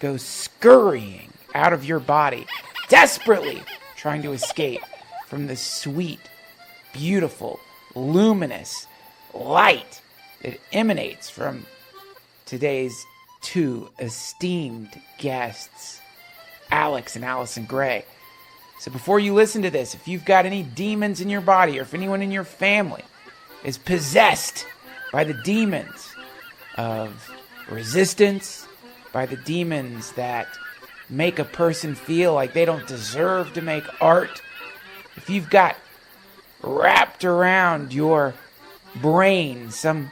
go scurrying out of your body, desperately trying to escape from the sweet, beautiful, luminous light that emanates from today's two esteemed guests, Alex and Allyson Grey. So before you listen to this, if you've got any demons in your body, or if anyone in your family is possessed by the demons of resistance, by the demons that make a person feel like they don't deserve to make art, if you've got wrapped around your brain some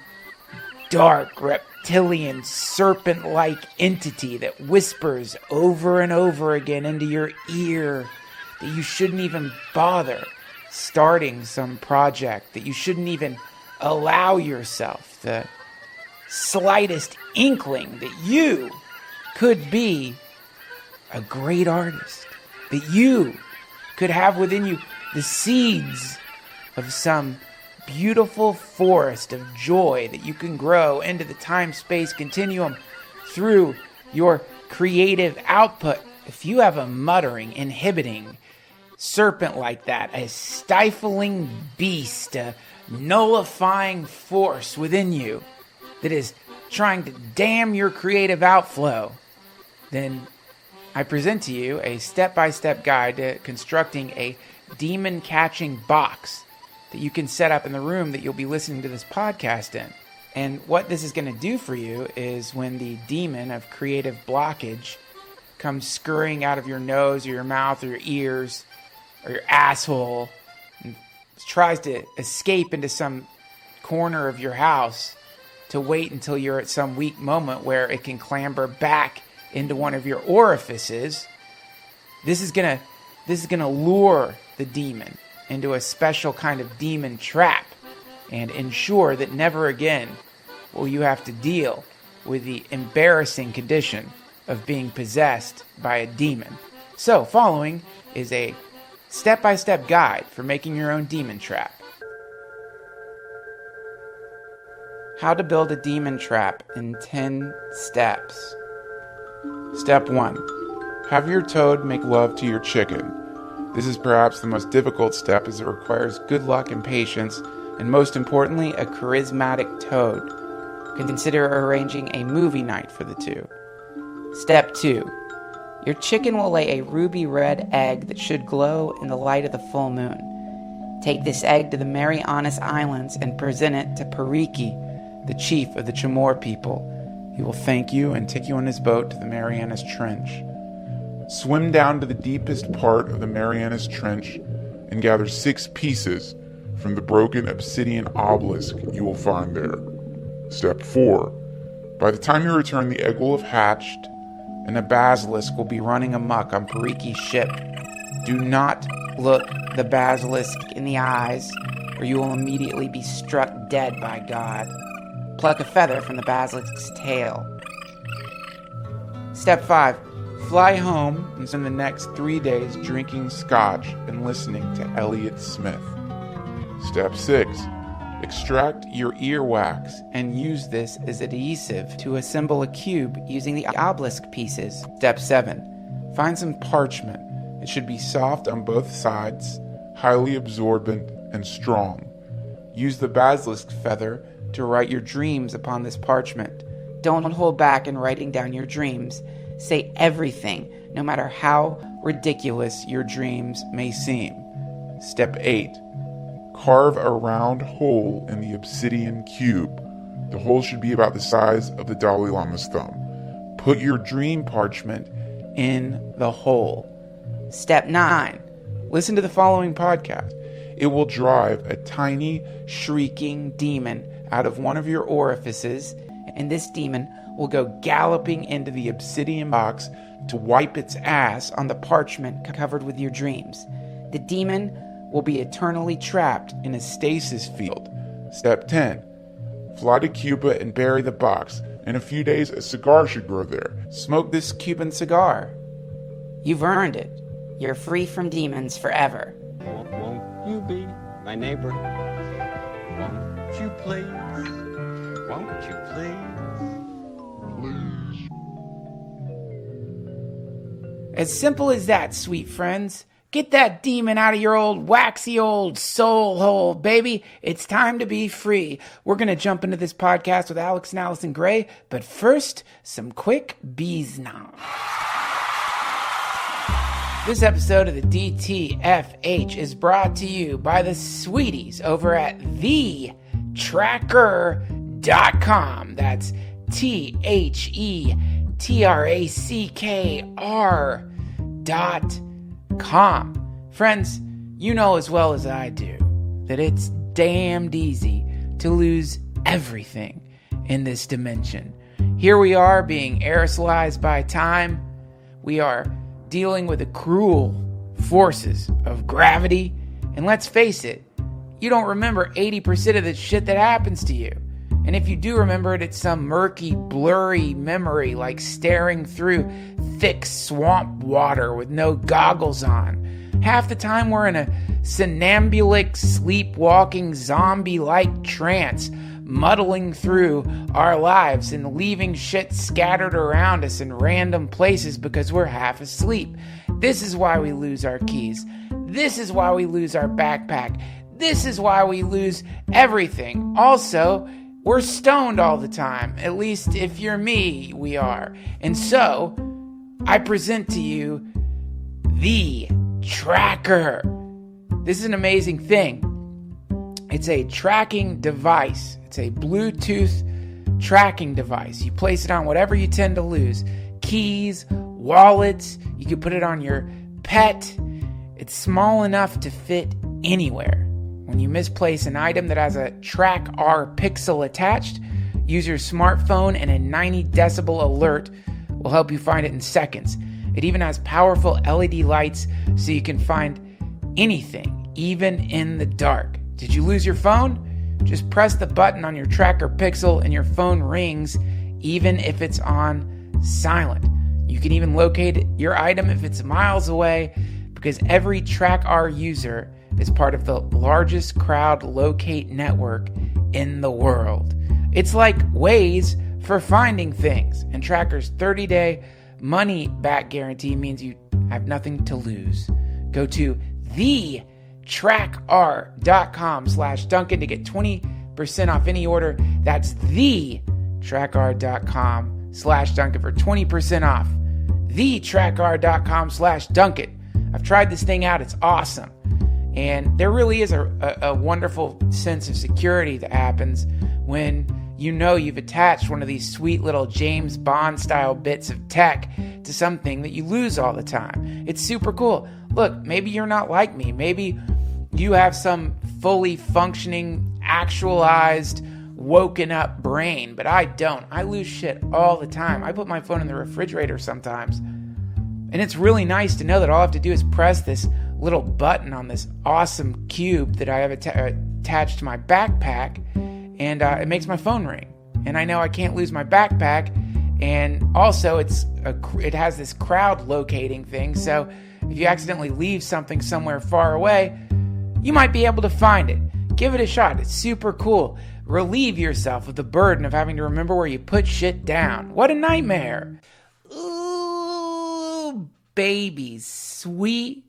dark reptilian serpent-like entity that whispers over and over again into your ear that you shouldn't even bother starting some project, that you shouldn't even allow yourself the slightest inkling that you could be a great artist, that you could have within you the seeds of some beautiful forest of joy that you can grow into the time-space continuum through your creative output. If you have a muttering, inhibiting serpent like that, a stifling beast, a nullifying force within you that is trying to dam your creative outflow, then I present to you a step-by-step guide to constructing a demon-catching box that you can set up in the room that you'll be listening to this podcast in. And what this is going to do for you is when the demon of creative blockage comes scurrying out of your nose or your mouth or your ears or your asshole and tries to escape into some corner of your house to wait until you're at some weak moment where it can clamber back into one of your orifices, this is gonna lure the demon into a special kind of demon trap and ensure that never again will you have to deal with the embarrassing condition of being possessed by a demon. So, following is a step-by-step guide for making your own demon trap. How to build a demon trap in 10 steps. Step 1. Have your toad make love to your chicken. This is perhaps the most difficult step as it requires good luck and patience, and most importantly, a charismatic toad. Consider arranging a movie night for the two. Step 2. Your chicken will lay a ruby red egg that should glow in the light of the full moon. Take this egg to the Marianas Islands and present it to Pariki, the chief of the Chamorro people. He will thank you and take you on his boat to the Marianas Trench. Swim down to the deepest part of the Marianas Trench and gather 6 pieces from the broken obsidian obelisk you will find there. Step 4. By the time you return, the egg will have hatched and a basilisk will be running amok on Pariki's ship. Do not look the basilisk in the eyes or you will immediately be struck dead by God. Pluck a feather from the basilisk's tail. Step 5. Fly home and spend the next 3 days drinking scotch and listening to Elliott Smith. Step 6. Extract your earwax and use this as adhesive to assemble a cube using the obelisk pieces. Step 7. Find some parchment. It should be soft on both sides, highly absorbent, and strong. Use the basilisk feather to write your dreams upon this parchment. Don't hold back in writing down your dreams. Say everything, no matter how ridiculous your dreams may seem. Step 8. Carve a round hole in the obsidian cube. The hole should be about the size of the Dalai Lama's thumb. Put your dream parchment in the hole. Step 9. Listen to the following podcast. It will drive a tiny, shrieking demon out of one of your orifices, and this demon will go galloping into the obsidian box to wipe its ass on the parchment covered with your dreams. The demon will be eternally trapped in a stasis field. Step 10. Fly to Cuba and bury the box. In a few days, a cigar should grow there. Smoke this Cuban cigar. You've earned it. You're free from demons forever. Won't you be my neighbor? Won't you please? Won't you please? As simple as that, sweet friends. Get that demon out of your old waxy old soul hole, baby. It's time to be free. We're going to jump into this podcast with Alex and Allyson Grey, but first, some quick bees now. This episode of the DTFH is brought to you by the sweeties over at thetracker.com. That's TheTracker.com. Friends, you know as well as I do that it's damned easy to lose everything in this dimension. Here we are being aerosolized by time. We are dealing with the cruel forces of gravity. And let's face it, you don't remember 80% of the shit that happens to you. And if you do remember it, it's some murky, blurry memory like staring through thick swamp water with no goggles on. Half the time we're in a somnambulic, sleepwalking, zombie-like trance, muddling through our lives and leaving shit scattered around us in random places because we're half asleep. This is why we lose our keys. This is why we lose our backpack. This is why we lose everything. Also, we're stoned all the time. At least if you're me, we are. And so, I present to you the Tracker. This is an amazing thing. It's a tracking device. It's a Bluetooth tracking device. You place it on whatever you tend to lose. Keys, wallets. You can put it on your pet. It's small enough to fit anywhere. When you misplace an item that has a Track R pixel attached, use your smartphone and a 90 decibel alert will help you find it in seconds. It even has powerful LED lights so you can find anything, even in the dark. Did you lose your phone? Just press the button on your Tracker Pixel and your phone rings, even if it's on silent. You can even locate your item if it's miles away, because every Track R user is part of the largest crowd locate network in the world. It's like Waze for finding things, and Tracker's 30-day money-back guarantee means you have nothing to lose. Go to thetracker.com/Duncan to get 20% off any order. That's thetracker.com/Duncan for 20% off. thetracker.com/Duncan. I've tried this thing out. It's awesome. And there really is a wonderful sense of security that happens when you know you've attached one of these sweet little James Bond style bits of tech to something that you lose all the time. It's super cool. Look, maybe you're not like me. Maybe you have some fully functioning, actualized, woken up brain, but I don't. I lose shit all the time. I put my phone in the refrigerator sometimes. And it's really nice to know that all I have to do is press this little button on this awesome cube that I have attached to my backpack, and it makes my phone ring. And I know I can't lose my backpack, and also it has this crowd locating thing, so if you accidentally leave something somewhere far away, you might be able to find it. Give it a shot. It's super cool. Relieve yourself of the burden of having to remember where you put shit down. What a nightmare. Ooh, babies. Sweet,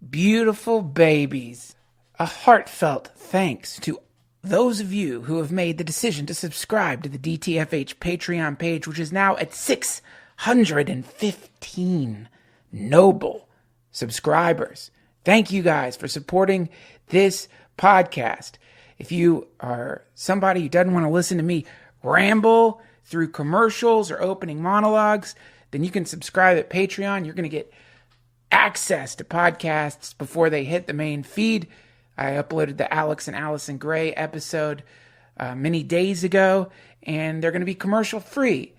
beautiful babies. A heartfelt thanks to those of you who have made the decision to subscribe to the DTFH Patreon page, which is now at 615 noble subscribers. Thank you guys for supporting this podcast. If you are somebody who doesn't want to listen to me ramble through commercials or opening monologues, then you can subscribe at Patreon. You're going to get access to podcasts before they hit the main feed. I uploaded the Alex and Allyson Grey episode many days ago, and they're going to be commercial free.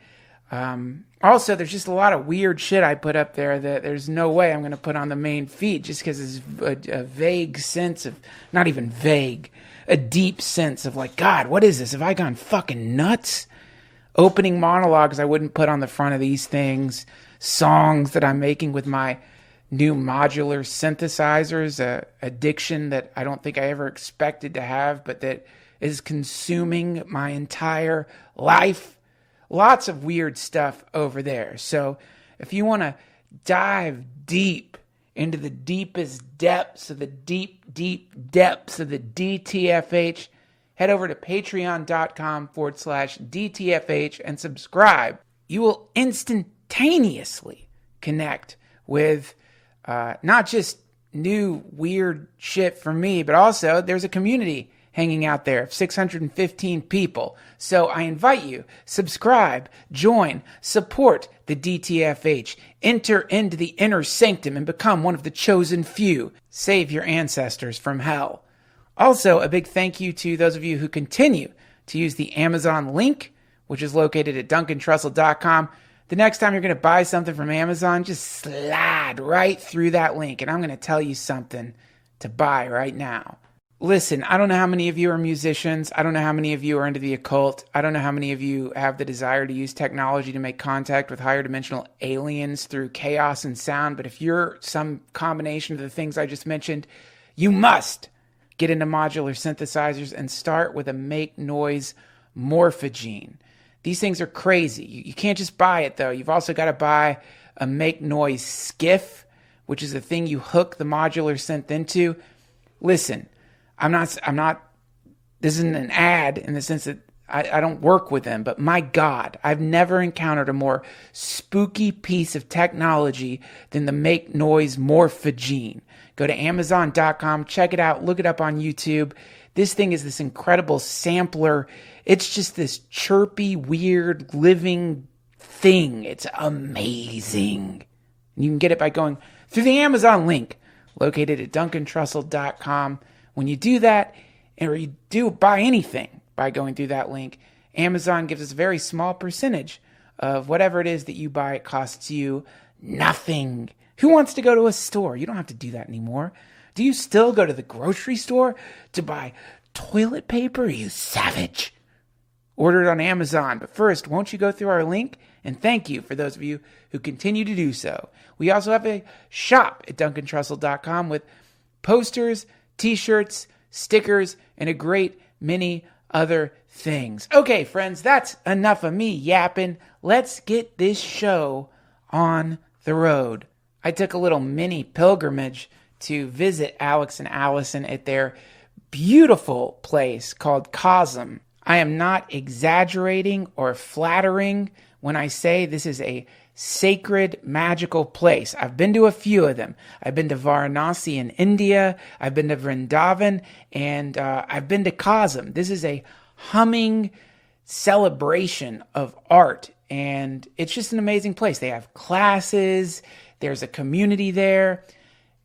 Also, there's just a lot of weird shit I put up there that there's no way I'm going to put on the main feed just because it's a vague sense of, not even vague, a deep sense of like, God, what is this? Have I gone fucking nuts? Opening monologues I wouldn't put on the front of these things. Songs that I'm making with my new modular synthesizers, addiction that I don't think I ever expected to have, but that is consuming my entire life. Lots of weird stuff over there. So if you want to dive deep into the deepest depths of the deep depths of the DTFH, head over to patreon.com/DTFH and subscribe. You will instantaneously connect with not just new weird shit from me, but also there's a community hanging out there of 615 people. So I invite you, subscribe, join, support the DTFH, enter into the inner sanctum and become one of the chosen few. Save your ancestors from hell. Also, a big thank you to those of you who continue to use the Amazon link, which is located at duncantrussell.com. The next time you're going to buy something from Amazon, just slide right through that link, and I'm going to tell you something to buy right now. Listen, I don't know how many of you are musicians. I don't know how many of you are into the occult. I don't know how many of you have the desire to use technology to make contact with higher dimensional aliens through chaos and sound. But if you're some combination of the things I just mentioned, you must get into modular synthesizers and start with a make noise morphogene. These things are crazy. You can't just buy it, though. You've also got to buy a make noise skiff, which is a thing you hook the modular synth into. Listen, I'm not, this isn't an ad in the sense that I don't work with them, but my God, I've never encountered a more spooky piece of technology than the Make Noise Morphogene. Go to Amazon.com, check it out, look it up on YouTube. This thing is this incredible sampler. It's just this chirpy, weird, living thing. It's amazing. You can get it by going through the Amazon link located at DuncanTrussell.com. When you do that, or you do buy anything by going through that link, Amazon gives us a very small percentage of whatever it is that you buy. It costs you nothing. Who wants to go to a store? You don't have to do that anymore. Do you still go to the grocery store to buy toilet paper, you savage? Order it on Amazon. But first, won't you go through our link? And thank you for those of you who continue to do so. We also have a shop at DuncanTrussell.com with posters, t-shirts, stickers, and a great many other things. Okay, friends, that's enough of me yapping. Let's get this show on the road. I took a little mini pilgrimage to visit Alex and Allyson at their beautiful place called Carve. I am not exaggerating or flattering when I say this is a sacred, magical place. I've been to a few of them. I've been to Varanasi in India. I've been to Vrindavan, and I've been to Carve. This is a humming celebration of art, and it's just an amazing place. They have classes. There's a community there.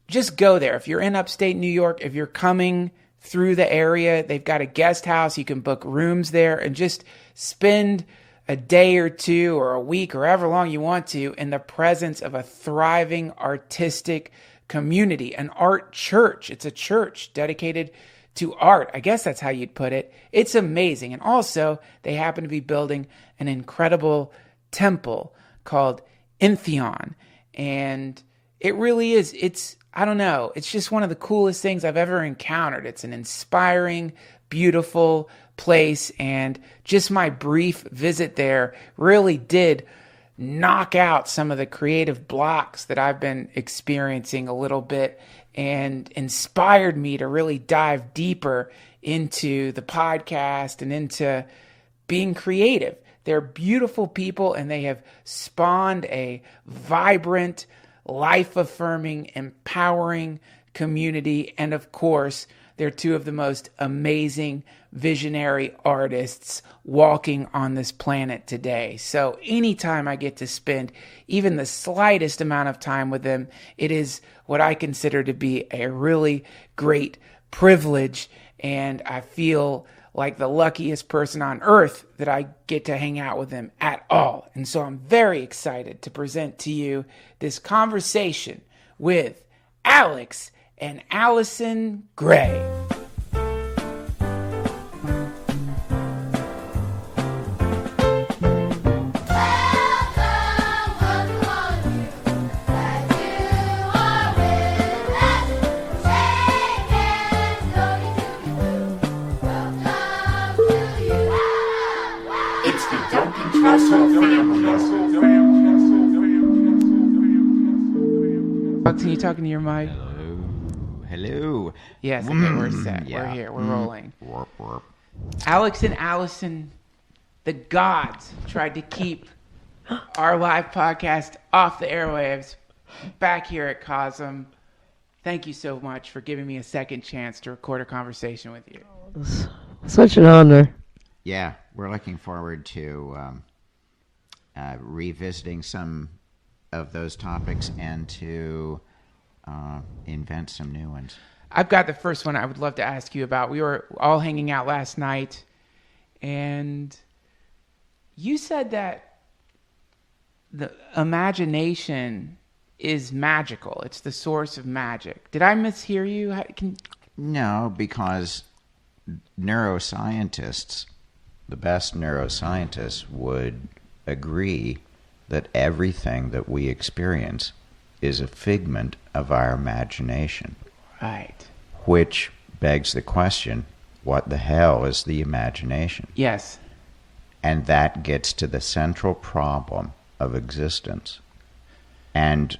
Just go there. If you're in upstate New York, if you're coming through the area, they've got a guest house. You can book rooms there and just spend a day or two or a week or however long you want to in the presence of a thriving artistic community, an art church. It's a church dedicated to art. I guess that's how you'd put it. It's amazing. And also, they happen to be building an incredible temple called Entheon. And it really is, I don't know, it's just one of the coolest things I've ever encountered. It's an inspiring, beautiful place, and just my brief visit there really did knock out some of the creative blocks that I've been experiencing a little bit and inspired me to really dive deeper into the podcast and into being creative. They're beautiful people, and they have spawned a vibrant, life-affirming, empowering community. And of course, they're two of the most amazing visionary artists walking on this planet today. So anytime I get to spend even the slightest amount of time with them, it is what I consider to be a really great privilege. And I feel like the luckiest person on earth that I get to hang out with them at all. And so I'm very excited to present to you this conversation with Alex and Allyson Grey. Can you talking to your mic? Hello. Yes, okay, we're set. Yeah. We're here. We're rolling. Warp, warp. Alex and Allyson, the gods, tried to keep our live podcast off the airwaves. Back here at Cosm. Thank you so much for giving me a second chance to record a conversation with you. Such an honor. Yeah, we're looking forward to revisiting some of those topics and to invent some new ones. I've got the first one I would love to ask you about. We were all hanging out last night, and you said that the imagination is magical. It's the source of magic. Did I mishear you? No, because neuroscientists, the best neuroscientists, would agree that everything that we experience is a figment of our imagination. Right. Which begs the question, what the hell is the imagination? Yes. And that gets to the central problem of existence. And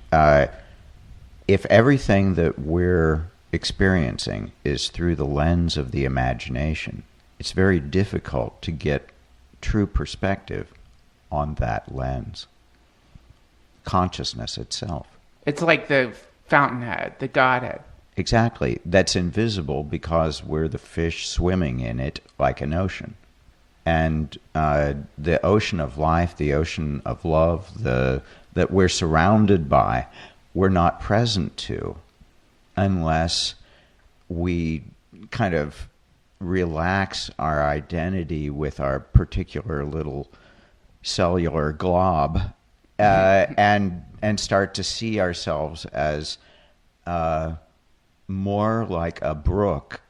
if everything that we're experiencing is through the lens of the imagination, it's very difficult to get true perspective on that lens. Consciousness itself. It's like the fountainhead, the Godhead. Exactly. That's invisible because we're the fish swimming in it like an ocean. And the ocean of life, the ocean of love, that we're surrounded by, we're not present to unless we kind of relax our identity with our particular little cellular glob and start to see ourselves as more like a brook,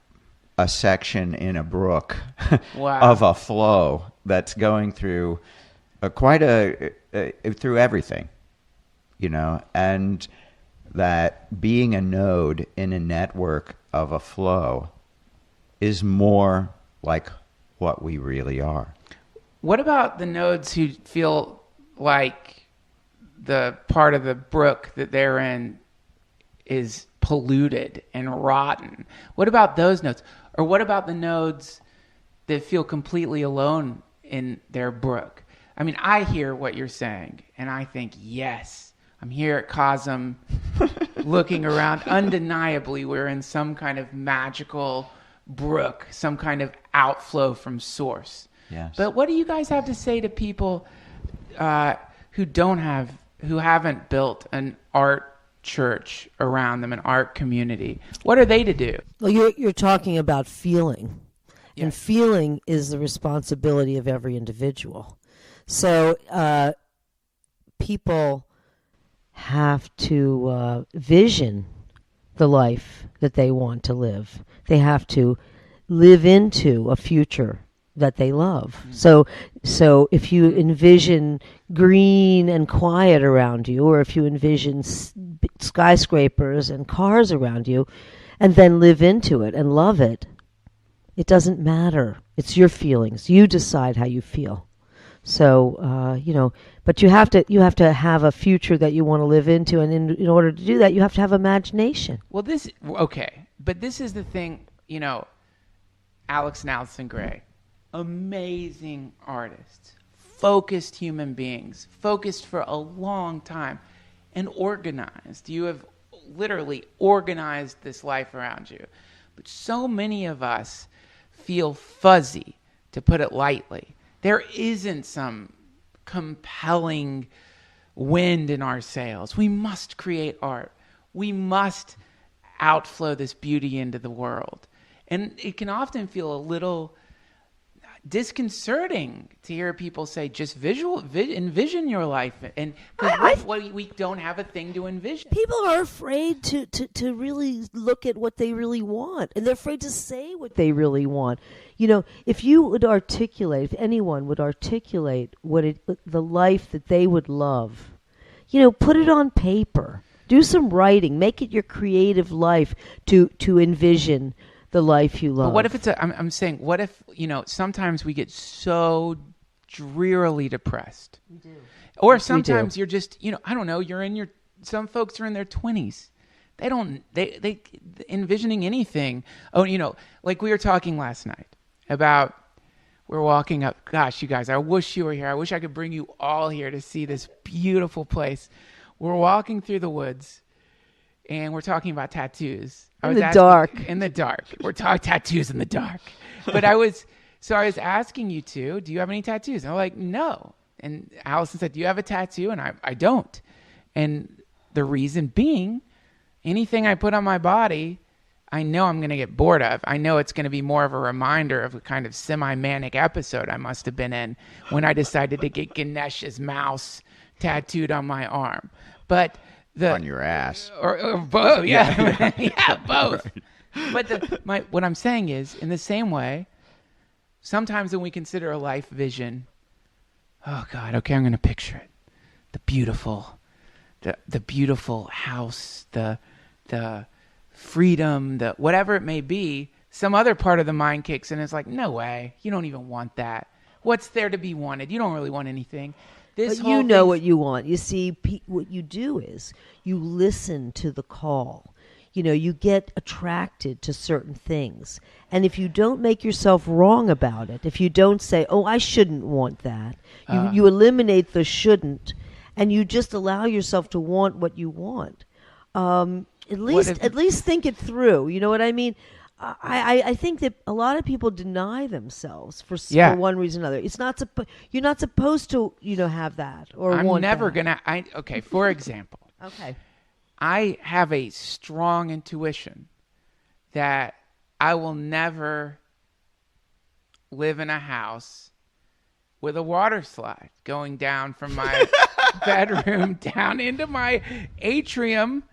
a section in a brook Wow. of a flow that's going through through everything, you know, and that being a node in a network of a flow is more like what we really are. What about the nodes who feel like the part of the brook that they're in is polluted and rotten? What about those nodes? Or what about the nodes that feel completely alone in their brook? I mean, I hear what you're saying, and I think, yes, I'm here at Cosm looking around. Undeniably, we're in some kind of magical brook, some kind of outflow from source. Yes. But what do you guys have to say to people who haven't built an art church around them, an art community? What are they to do? Well, you're talking about feeling, Yes. and feeling is the responsibility of every individual. So people have to vision the life that they want to live. They have to live into a future that they love. So if you envision green and quiet around you, or if you envision skyscrapers and cars around you, and then live into it and love it, it doesn't matter. It's your feelings. You decide how you feel. So but you have to have a future that you want to live into, and in order to do that, you have to have imagination. Well, this is the thing, Alex and Allyson Grey, amazing artists, focused human beings, focused for a long time, and organized. You have literally organized this life around you. But so many of us feel fuzzy, to put it lightly. There isn't some compelling wind in our sails. We must create art. We must outflow this beauty into the world. And it can often feel a little disconcerting to hear people say, just envision your life. And we don't have a thing to envision. People are afraid to really look at what they really want, and they're afraid to say what they really want. If you would articulate, if anyone would articulate the life that they would love, put it on paper, do some writing, make it your creative life to envision the life you love. But what if I'm saying, what if, sometimes we get so drearily depressed. We do. Or sometimes you're just, I don't know, some folks are in their 20s they envisioning anything. Oh, like we were talking last night about, we're walking up. Gosh, you guys, I wish you were here. I wish I could bring you all here to see this beautiful place. We're walking through the woods, and we're talking about tattoos. In the dark. We're talking tattoos in the dark. But I was asking you two, do you have any tattoos? And I'm like, no. And Allyson said, do you have a tattoo? And I don't. And the reason being, anything I put on my body, I know I'm going to get bored of. I know it's going to be more of a reminder of a kind of semi-manic episode I must have been in when I decided to get Ganesh's mouse tattooed on my arm. But on your ass. Or both, yeah. Yeah, both. Right. But what I'm saying is, in the same way, sometimes when we consider a life vision, oh God, okay, I'm going to picture it. The beautiful house, the freedom, the whatever it may be, some other part of the mind kicks in and it's like, no way, you don't even want that. What's there to be wanted? You don't really want anything. But you know what you want. You see, what you do is you listen to the call. You get attracted to certain things. And if you don't make yourself wrong about it, if you don't say, oh, I shouldn't want that, you eliminate the shouldn't, and you just allow yourself to want what you want. At least think it through. You know what I mean? I think that a lot of people deny themselves for one reason or another. It's not you're not supposed to have that or I'm want never that. Okay, for example. Okay. I have a strong intuition that I will never live in a house with a water slide going down from my bedroom down into my atrium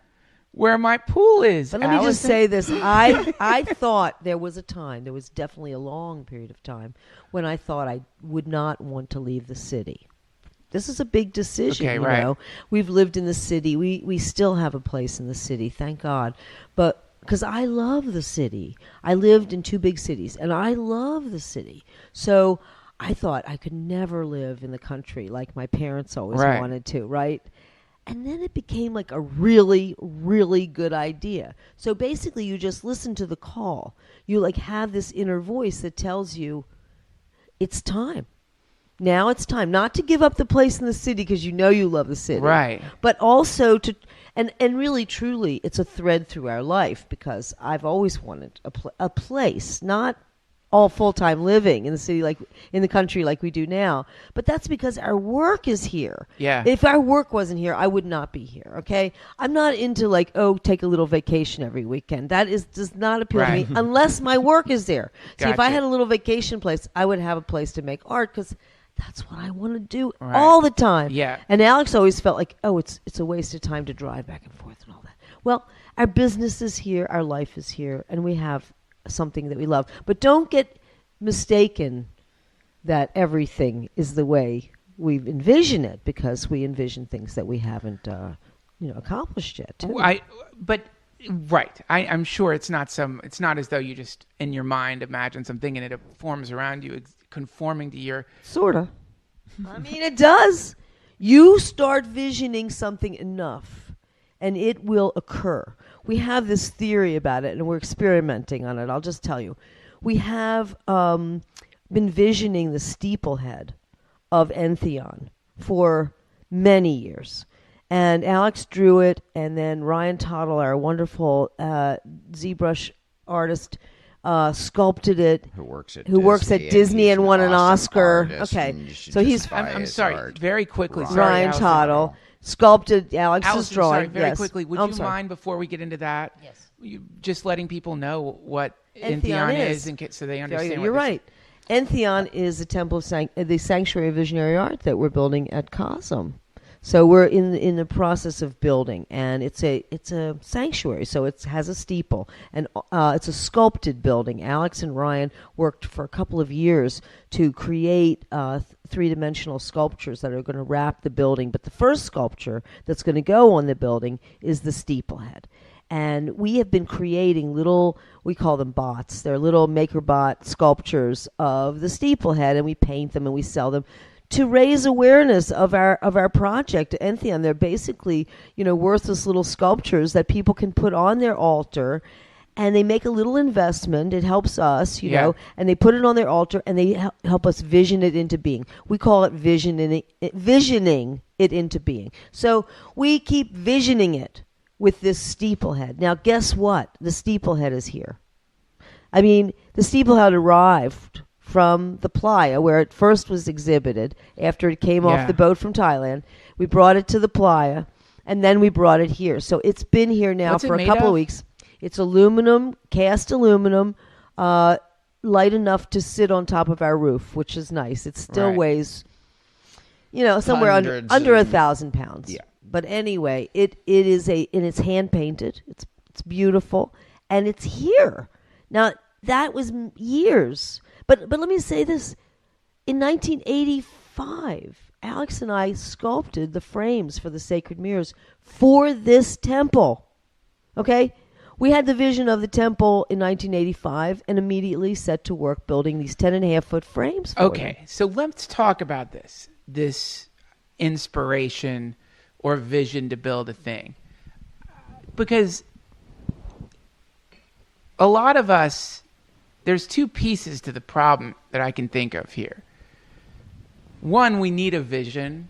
where my pool is. But let me just say this. I thought there was definitely a long period of time when I thought I would not want to leave the city. This is a big decision, okay, right. We've lived in the city. We still have a place in the city, thank God. But because I love the city. I lived in 2 big cities, and I love the city. So I thought I could never live in the country like my parents always wanted to, right? And then it became like a really, really good idea. So basically you just listen to the call. You have this inner voice that tells you it's time. Now it's time not to give up the place in the city because you love the city. Right. But also to, and really truly it's a thread through our life because I've always wanted a place, not all full-time living in the city like in the country like we do now, but that's because our work is here. Yeah. If our work wasn't here, I would not be here. Okay. I'm not into take a little vacation every weekend. That does not appeal to me unless my work is there. See, if I had a little vacation place, I would have a place to make art because that's what I want to do all the time. Yeah. And Alex always felt like, it's a waste of time to drive back and forth and all that. Well, our business is here, our life is here, and we have something that we love. But don't get mistaken that everything is the way we envision it because we envision things that we haven't accomplished yet too. I'm sure it's not as though you just in your mind imagine something and it forms around you conforming to your sorta. I mean, it does. You start visioning something enough and it will occur. We have this theory about it, and we're experimenting on it. I'll just tell you. We have been visioning the steeplehead of Entheon for many years. And Alex drew it, and then Ryan Tottle, our wonderful ZBrush artist, sculpted it. Who works at Disney and won an Oscar. Okay, so he's... I'm sorry, very quickly. Ryan Tottle sculpted Alex's drawing. Very quickly, would you mind, before we get into that, just letting people know what Entheon is so they understand. You're right. Entheon is the temple of the sanctuary of visionary art that we're building at Cosm. So we're in the process of building, and it's a sanctuary. So it has a steeple, and it's a sculpted building. Alex and Ryan worked for a couple of years to create 3-dimensional sculptures that are going to wrap the building. But the first sculpture that's going to go on the building is the steeplehead. And we have been creating we call them bots. They're little MakerBot sculptures of the steeplehead, and we paint them and we sell them to raise awareness of our project, Entheon. They're basically, worthless little sculptures that people can put on their altar, and they make a little investment. It helps us, and they put it on their altar, and they help us vision it into being. We call it visioning it into being. So we keep visioning it with this steeplehead. Now, guess what? The steeplehead is here. I mean, the steeplehead arrived from the playa where it first was exhibited after it came off the boat from Thailand. We brought it to the playa, and then we brought it here. So it's been here now for a couple of weeks. It's aluminum, cast aluminum, light enough to sit on top of our roof, which is nice. It still weighs, somewhere under 1,000 pounds. Yeah. But anyway, and it's hand painted. It's beautiful, and it's here. Now, that was years. But let me say this. In 1985, Alex and I sculpted the frames for the sacred mirrors for this temple. Okay? We had the vision of the temple in 1985 and immediately set to work building these 10.5-foot frames for them. So let's talk about this inspiration or vision to build a thing. Because a lot of us, there's two pieces to the problem that I can think of here. One, we need a vision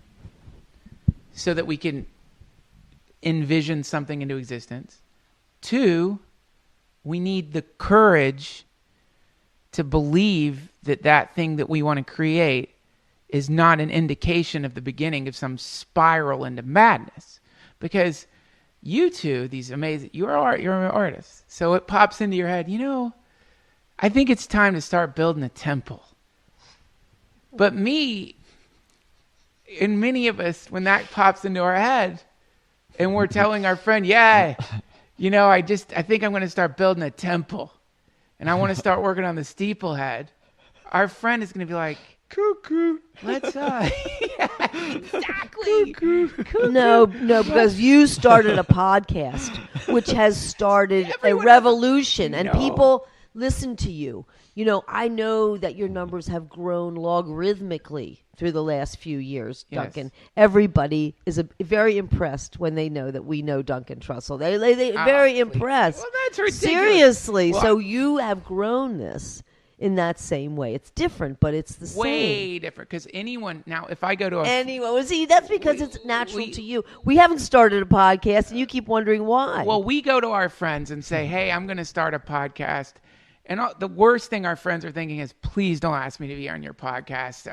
so that we can envision something into existence. Two, we need the courage to believe that thing that we want to create is not an indication of the beginning of some spiral into madness. Because you two, these amazing, you're artists. So it pops into your head, I think it's time to start building a temple. But me, and many of us, when that pops into our head, and we're telling our friend, I think I'm going to start building a temple, and I want to start working on the steeplehead. Our friend is going to be like, cuckoo, let's exactly. Cuckoo. No, because you started a podcast, which has started a revolution, and people listen to you. I know that your numbers have grown logarithmically through the last few years, Duncan. Yes. Everybody is very impressed when they know that we know Duncan Trussell. They very impressed. Well, that's ridiculous. Seriously. Well, so you have grown this in that same way. It's different, but it's the same. Way different. Because if I go to that's because it's natural to you. We haven't started a podcast, and you keep wondering why. Well, we go to our friends and say, hey, I'm going to start a podcast. And the worst thing our friends are thinking is, please don't ask me to be on your podcast.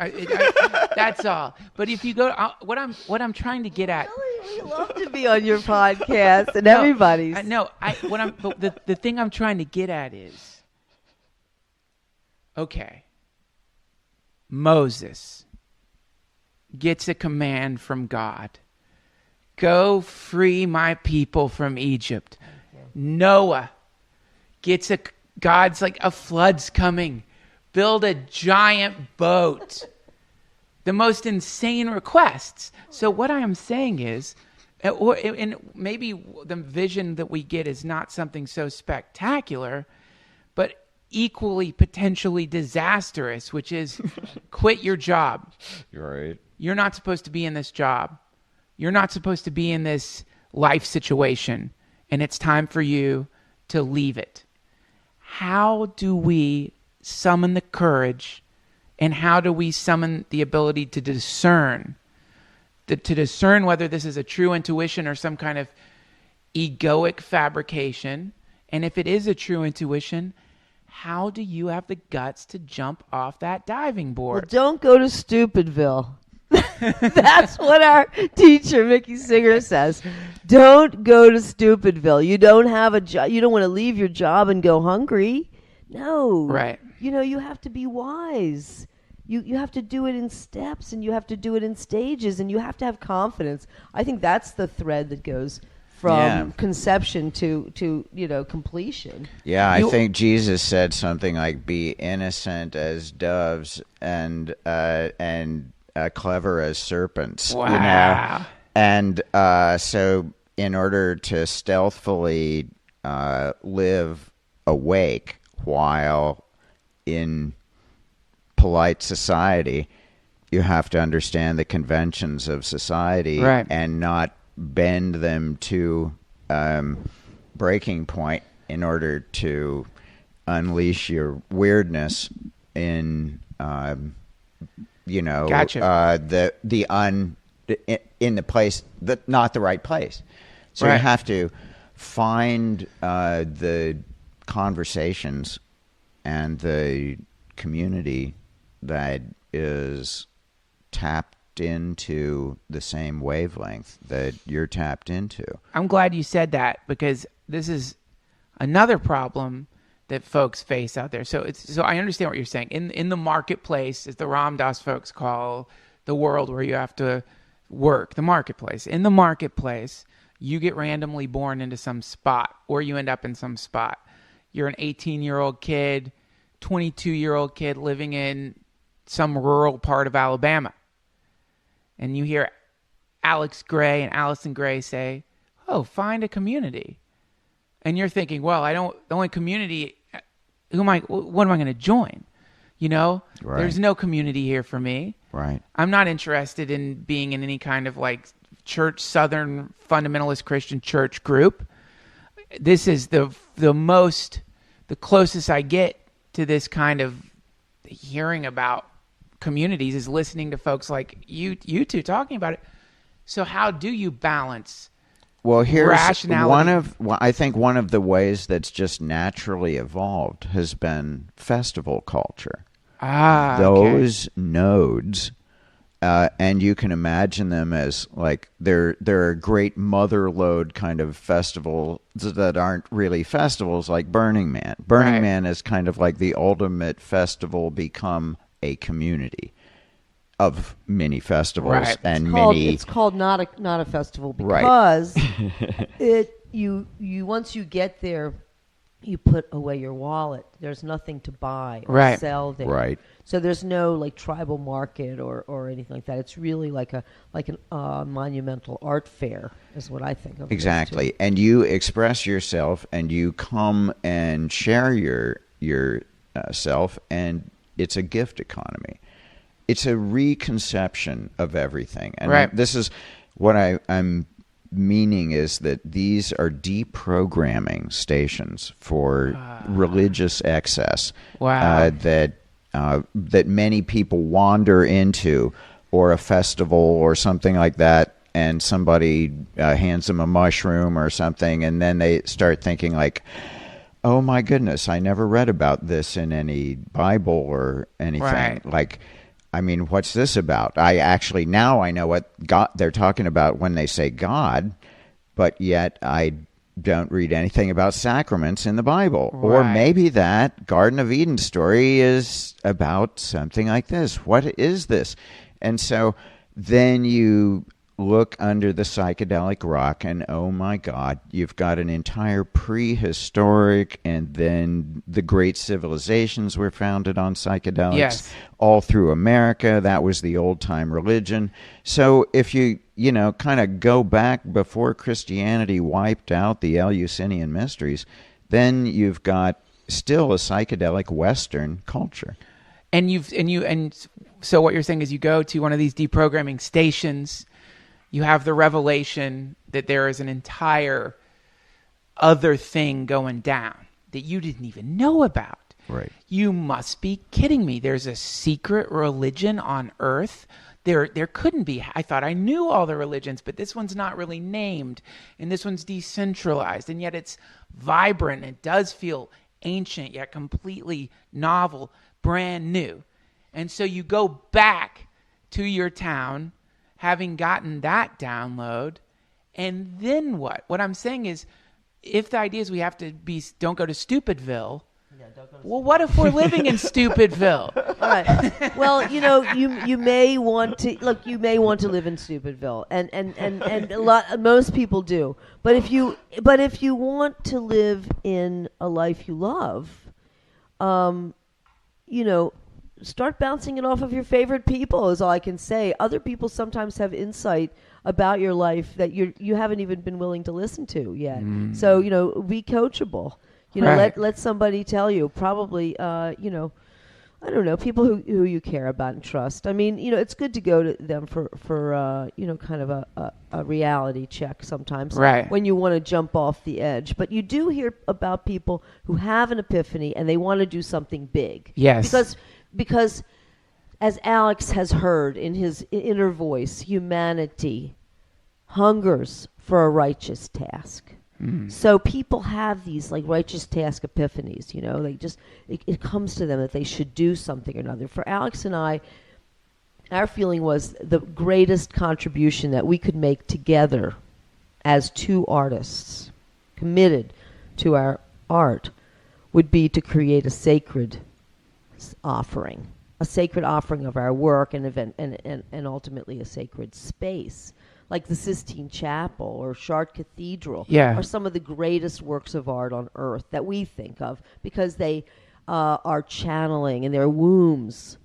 That's all. But if you go, what I'm trying to get at, we love to be on your podcast, and everybody's. The thing I'm trying to get at is, okay, Moses gets a command from God, go free my people from Egypt. Noah gets God's like, a flood's coming. Build a giant boat. The most insane requests. So what I am saying is, and maybe the vision that we get is not something so spectacular, but equally potentially disastrous, which is quit your job. You're right. You're not supposed to be in this job. You're not supposed to be in this life situation, and it's time for you to leave it. How do we summon the courage, and how do we summon the ability to discern whether this is a true intuition or some kind of egoic fabrication? And if it is a true intuition, how do you have the guts to jump off that diving board? Well, don't go to Stupidville. That's what our teacher, Mickey Singer, says. Don't go to Stupidville. You don't have a job. You don't want to leave your job and go hungry. No. Right. You have to be wise. You have to do it in steps, and you have to do it in stages, and you have to have confidence. I think that's the thread that goes from conception to completion. Yeah, I think Jesus said something like, "Be innocent as doves and clever as serpents." Wow. And so in order to stealthily live awake while in polite society, you have to understand the conventions of society Right. and not bend them to breaking point in order to unleash your weirdness in Gotcha. in the place that not the right place. So Right. you have to find the conversations and the community that is tapped into the same wavelength that you're tapped into. I'm glad you said that, because this is another problem that folks face out there. So I understand what you're saying. In the marketplace, as the Ram Dass folks call the world where you have to work, the marketplace. In the marketplace, you get randomly born into some spot, or you end up in some spot. You're an 18-year-old kid, 22-year-old kid living in some rural part of Alabama. And you hear Alex Grey and Allyson Grey say, "Oh, find a community." And you're thinking, well, the only community, what am I going to join? You know, Right. There's no community here for me. Right. I'm not interested in being in any kind of like church, Southern fundamentalist Christian church group. This is the closest I get to this kind of hearing about communities is listening to folks like you two talking about it. So how do you balance? Well, here's rationality? I think one of the ways that's just naturally evolved has been festival culture. Those nodes, and you can imagine them as like they're a great mother lode kind of festival that aren't really festivals, like Burning Man. Burning Right. Man is kind of like the ultimate festival become a community of mini festivals Right. and It's called not a festival Right. because you once you get there, you put away your wallet. There's nothing to buy or Right. sell there. Right. So there's no like tribal market or anything like that. It's really like an monumental art fair is what I think of. it as, Exactly. too. And you express yourself and you come and share your self, and it's a gift economy. It's a reconception of everything. And Right. this is what I'm meaning is that these are deprogramming stations for religious excess. Wow. That many people wander into, or a festival or something like that, and somebody hands them a mushroom or something, and then they start thinking like, oh my goodness, I never read about this in any Bible or anything. Right. Like, I mean, what's this about? Now I know what God they're talking about when they say God, but yet I don't read anything about sacraments in the Bible. Or Right. maybe that Garden of Eden story is about something like this. What is this? And so then you look under the psychedelic rock and oh my God, you've got an entire prehistoric, and then the great civilizations were founded on psychedelics. Yes. All through America. That was the old time religion. So if you kind of go back before Christianity wiped out the Eleusinian mysteries, then you've got still a psychedelic Western culture. And so what you're saying is you go to one of these deprogramming stations, you have the revelation that there is an entire other thing going down that you didn't even know about. Right. You must be kidding me. There's a secret religion on Earth. There couldn't be. I thought I knew all the religions, but this one's not really named, and this one's decentralized, and yet it's vibrant. It does feel ancient, yet completely novel, brand new. And so you go back to your town, having gotten that download, and then what? What I'm saying is, if the idea is we have to don't go to Stupidville, well, what if we're living in Stupidville? All right. Well, you may want to look. You may want to live in Stupidville, and most people do. But if you want to live in a life you love, start bouncing it off of your favorite people. Is all I can say. Other people sometimes have insight about your life that you haven't even been willing to listen to yet. So be coachable. Right. Let somebody tell you. Probably, I don't know, people who you care about and trust. I mean, it's good to go to them for kind of a reality check sometimes. Right. When you want to jump off the edge. But you do hear about people who have an epiphany and they want to do something big. Yes. Because as Alex has heard in his inner voice, humanity hungers for a righteous task. So people have these like righteous task epiphanies, they just, it comes to them that they should do something or another. For Alex and I, our feeling was the greatest contribution that we could make together as two artists committed to our art would be to create a sacred offering of our work and event and ultimately a sacred space. Like the Sistine Chapel or Chartres Cathedral are some of the greatest works of art on earth that we think of because they are channeling in their wombs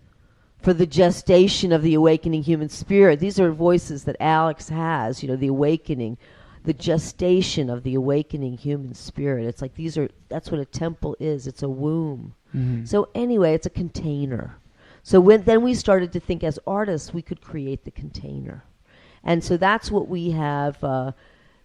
for the gestation of the awakening human spirit. These are voices that Alex has, the awakening, the gestation of the awakening human spirit. It's like that's what a temple is. It's a womb. Mm-hmm. So anyway, it's a container. So then we started to think as artists we could create the container. And so that's what we have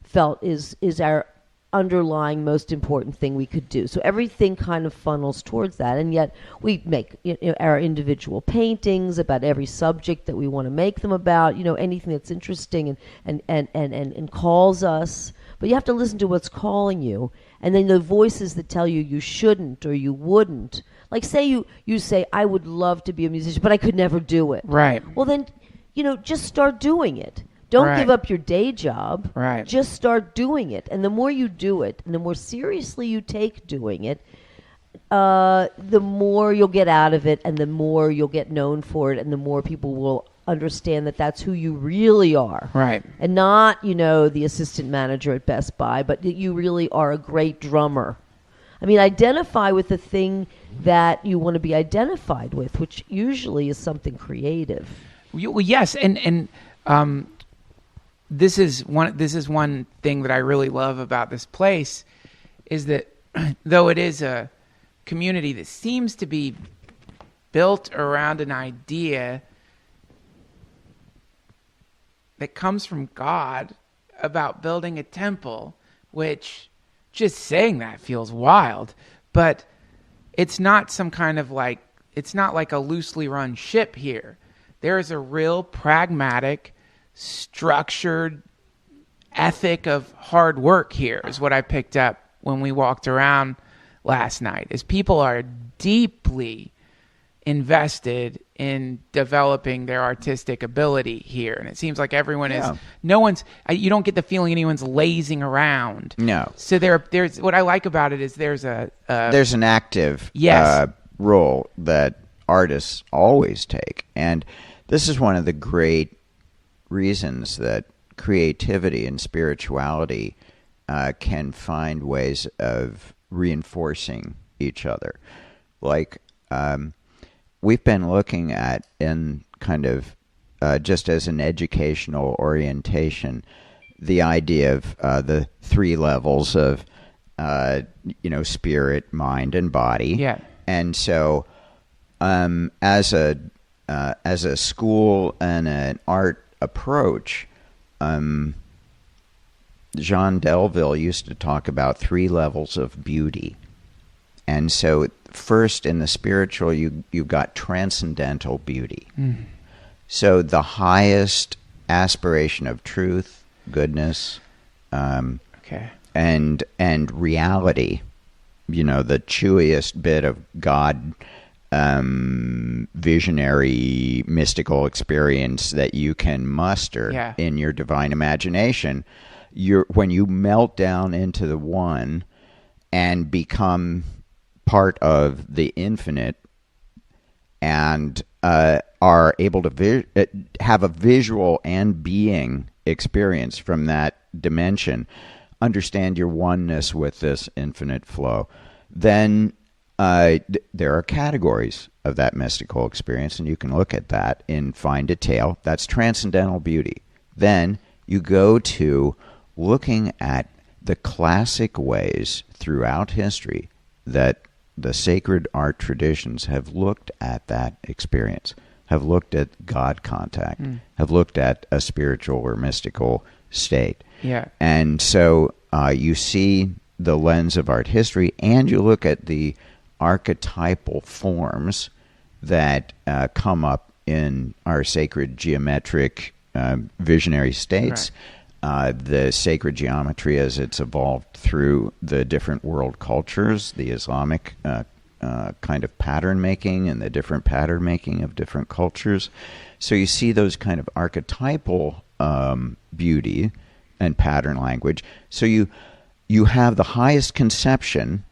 felt is our underlying most important thing we could do. So everything kind of funnels towards that, and yet we make our individual paintings about every subject that we want to make them about. Anything that's interesting and calls us. But you have to listen to what's calling you, and then the voices that tell you shouldn't or you wouldn't. Like say you say I would love to be a musician, but I could never do it. Right. Well then, just start doing it. Don't give up your day job. Right. Just start doing it. And the more you do it, and the more seriously you take doing it, the more you'll get out of it, and the more you'll get known for it, and the more people will understand that that's who you really are. Right. And not, the assistant manager at Best Buy, but that you really are a great drummer. I mean, identify with the thing that you want to be identified with, which usually is something creative. Well, yes, and this is one thing that I really love about this place is that though it is a community that seems to be built around an idea that comes from God about building a temple, which just saying that feels wild, but it's not some kind of it's not like a loosely run ship here. There is a real pragmatic, structured ethic of hard work here is what I picked up when we walked around last night, is people are deeply invested in developing their artistic ability here. And it seems like everyone is, you don't get the feeling anyone's lazing around. No. So there's what I like about it is there's an active role that artists always take. And this is one of the great reasons that creativity and spirituality can find ways of reinforcing each other. Like, we've been looking at, in kind of just as an educational orientation, the idea of the three levels of spirit, mind, and body. Yeah. And so, as a school and an art approach, Jean Delville used to talk about three levels of beauty. And so first in the spiritual, you got transcendental beauty. Mm. So the highest aspiration of truth, goodness, and reality, the chewiest bit of God, visionary, mystical experience that you can muster in your divine imagination. When you melt down into the one and become part of the infinite and are able to have a visual and being experience from that dimension, understand your oneness with this infinite flow, then there are categories of that mystical experience, and you can look at that in fine detail. That's transcendental beauty. Then you go to looking at the classic ways throughout history that the sacred art traditions have looked at that experience, have looked at God contact, have looked at a spiritual or mystical state. Yeah. And so you see the lens of art history, and you look at the archetypal forms that come up in our sacred geometric visionary states, the sacred geometry as it's evolved through the different world cultures, the Islamic kind of pattern making and the different pattern making of different cultures. So you see those kind of archetypal beauty and pattern language. So you have the highest conception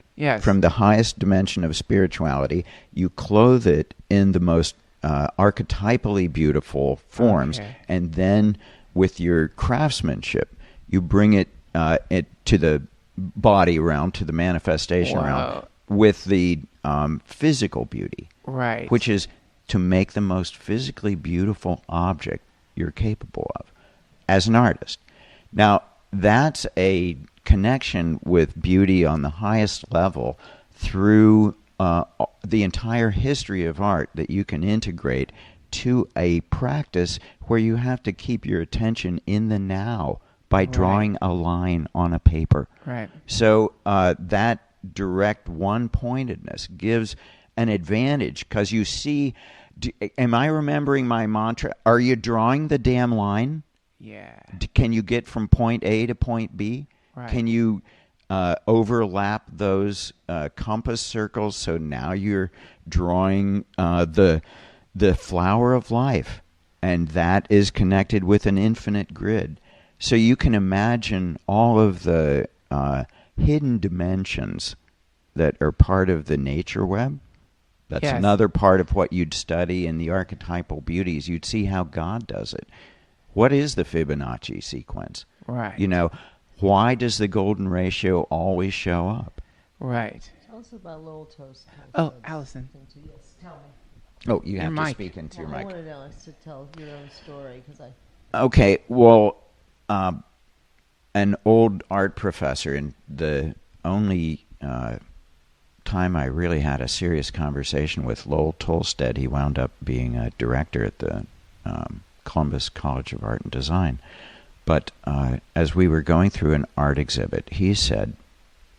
from the highest dimension of spirituality. You clothe it in the most archetypally beautiful forms, and then with your craftsmanship, you bring it to the body realm, to the manifestation realm, with the physical beauty, right? Which is to make the most physically beautiful object you're capable of as an artist. Now, that's a connection with beauty on the highest level through the entire history of art that you can integrate to a practice where you have to keep your attention in the now by drawing a line on a paper. Right. So that direct one-pointedness gives an advantage because you see, am I remembering my mantra? Are you drawing the damn line? Yeah. Can you get from point A to point B? Right. Can you overlap those compass circles so now you're drawing the flower of life, and that is connected with an infinite grid. So you can imagine all of the hidden dimensions that are part of the nature web. That's another part of what you'd study in the archetypal beauties. You'd see how God does it. What is the Fibonacci sequence? Right. You know, why does the golden ratio always show up? Right. Tell us about Lowell Toast. Oh, Allyson. Yes, tell me. Oh, you have to mic. speak into your I mic. want to know to tell your own story because I. Okay, well, an old art professor, and the only time I really had a serious conversation with Lowell Tolstead, he wound up being a director at the Columbus College of Art and Design. But as we were going through an art exhibit, he said,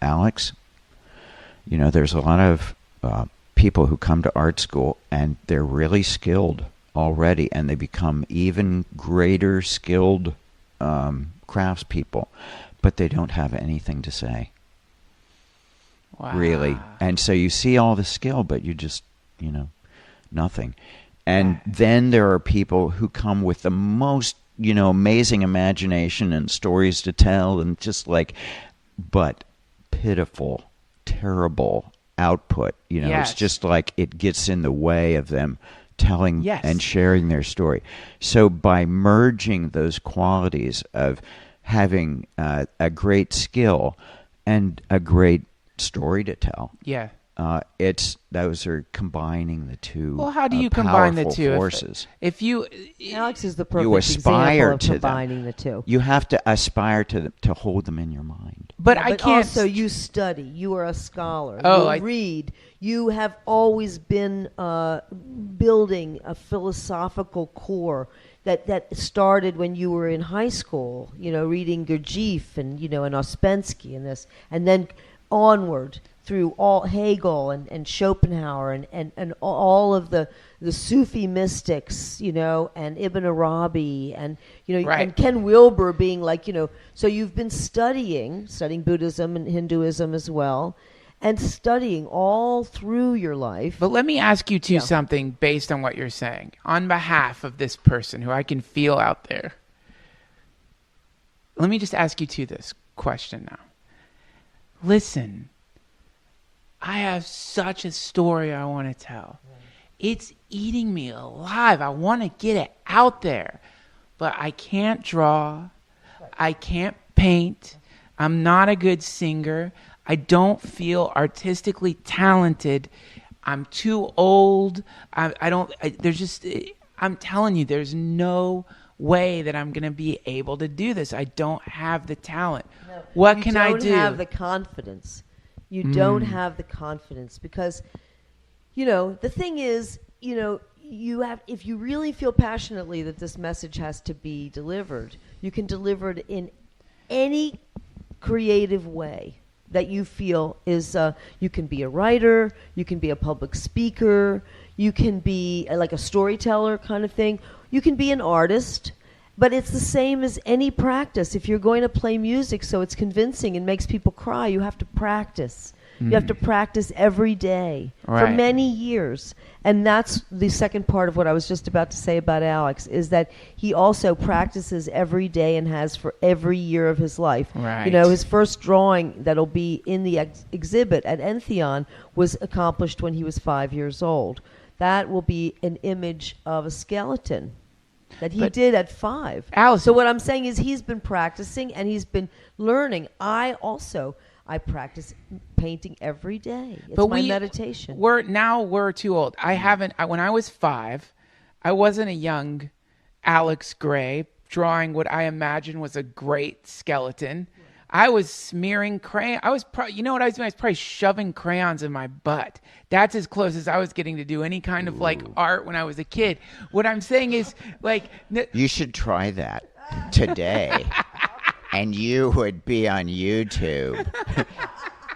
Alex, you know, there's a lot of people who come to art school and they're really skilled already, and they become even greater skilled craftspeople, but they don't have anything to say. Wow. Really. And so you see all the skill, but you just, you know, nothing. And then there are people who come with the most, you know, amazing imagination and stories to tell, and just like, but pitiful, terrible output. You know, it's just like it gets in the way of them telling and sharing their story. So by merging those qualities of having a great skill and a great story to tell, those are combining the two. Well, how do you combine the two? Forces. If you, Alex is the perfect you aspire example of to combining them. the two. You have to aspire to hold them in your mind. But I can't. Also, you study. You are a scholar. Oh, you read. You have always been building a philosophical core that started when you were in high school. You know, reading Gurdjieff and and Ouspensky and this, and then onward through all Hegel and Schopenhauer and all of the Sufi mystics, and Ibn Arabi and and Ken Wilber being like, so you've been studying Buddhism and Hinduism as well, and studying all through your life. But let me ask you something based on what you're saying, on behalf of this person who I can feel out there. Let me just ask you this question now. Listen, I have such a story I want to tell. It's eating me alive. I want to get it out there. But I can't draw. I can't paint. I'm not a good singer. I don't feel artistically talented. I'm too old. I'm telling you, there's no way that I'm going to be able to do this. I don't have the talent. No, what can I do? You don't have the confidence. You don't have the confidence because, the thing is, if you really feel passionately that this message has to be delivered, you can deliver it in any creative way that you feel is, you can be a writer, you can be a public speaker, you can be like a storyteller kind of thing, you can be an artist, but it's the same as any practice. If you're going to play music so it's convincing and makes people cry, you have to practice. You have to practice every day for many years. And that's the second part of what I was just about to say about Alex, is that he also practices every day and has for every year of his life. Right. His first drawing that'll be in the exhibit at Entheon was accomplished when he was 5 years old. That will be an image of a skeleton that he did at 5. Allyson. So what I'm saying is he's been practicing and he's been learning. I practice painting every day. It's my meditation. We're too old. When I was 5, I wasn't a young Alex Grey drawing what I imagined was a great skeleton. I was smearing crayon. You know what I was doing? I was probably shoving crayons in my butt. That's as close as I was getting to do any kind of art when I was a kid. What I'm saying is you should try that today. And you would be on YouTube.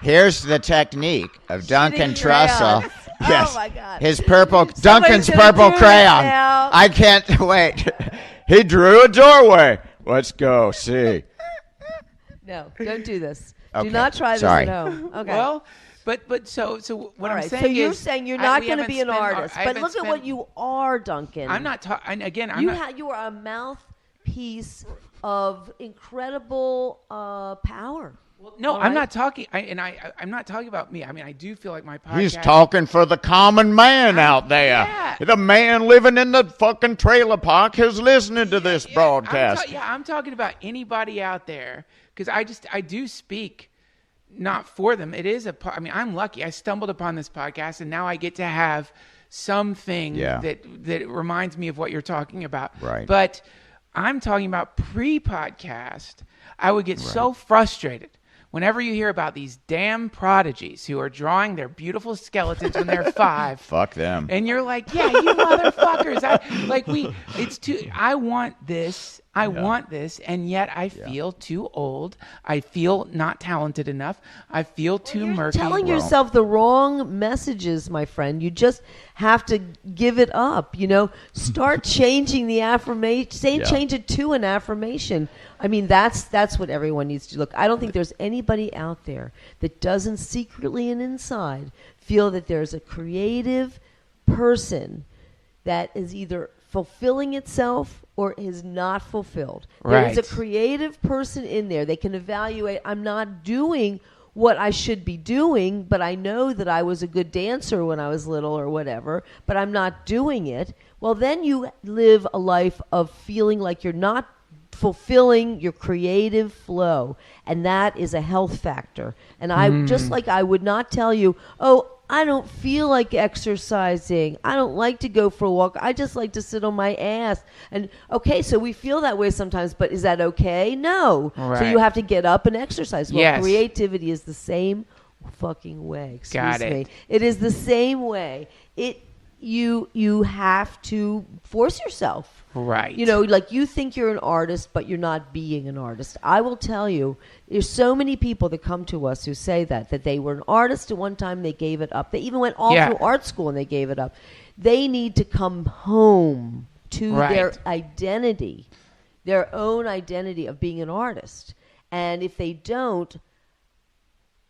Here's the technique of Duncan Trussell. Yes. Oh my God. His Duncan's purple crayon. I can't wait. He drew a doorway. Let's go see. No, don't do this. Okay. Do not try this at home. Okay. Well, but so what I'm saying so you're is, saying you're not going to be an artist, but look at what you are, Duncan. I'm not talking. Again, you are a mouthpiece of incredible power. No, I'm not talking. I'm not talking about me. I mean, I do feel like my podcast. He's talking for the common man out there. Yeah. The man living in the fucking trailer park who's listening to this broadcast. I'm talking about anybody out there because I do speak not for them. It is I'm lucky. I stumbled upon this podcast and now I get to have something that reminds me of what you're talking about. Right. But I'm talking about pre-podcast. I would get so frustrated whenever you hear about these damn prodigies who are drawing their beautiful skeletons when they're 5. Fuck them. And you're like, yeah, you motherfuckers. I want this. I want this. And yet I feel too old. I feel not talented enough. I feel too murky. You're telling yourself the wrong messages, my friend. You just have to give it up. Start changing the affirmation. Change it to an affirmation. I mean, that's what everyone needs to look. I don't think there's anybody out there that doesn't secretly and inside feel that there's a creative person that is either fulfilling itself or is not fulfilled. There is a creative person in there. They can evaluate, I'm not doing what I should be doing, but I know that I was a good dancer when I was little or whatever, but I'm not doing it. Well, then you live a life of feeling like you're not fulfilling your creative flow, and that is a health factor. And I would not tell you, I don't feel like exercising, I don't like to go for a walk, I just like to sit on my ass. And okay, so we feel that way sometimes, but is that okay? No. Right. So you have to get up and exercise. Well, yes. Creativity is the same fucking way. Got it. Me. It is the same way. You have to force yourself. Right. Like you think you're an artist, but you're not being an artist. I will tell you, there's so many people that come to us who say that they were an artist at one time, they gave it up. They even went all through art school and they gave it up. They need to come home to their identity, their own identity of being an artist. And if they don't,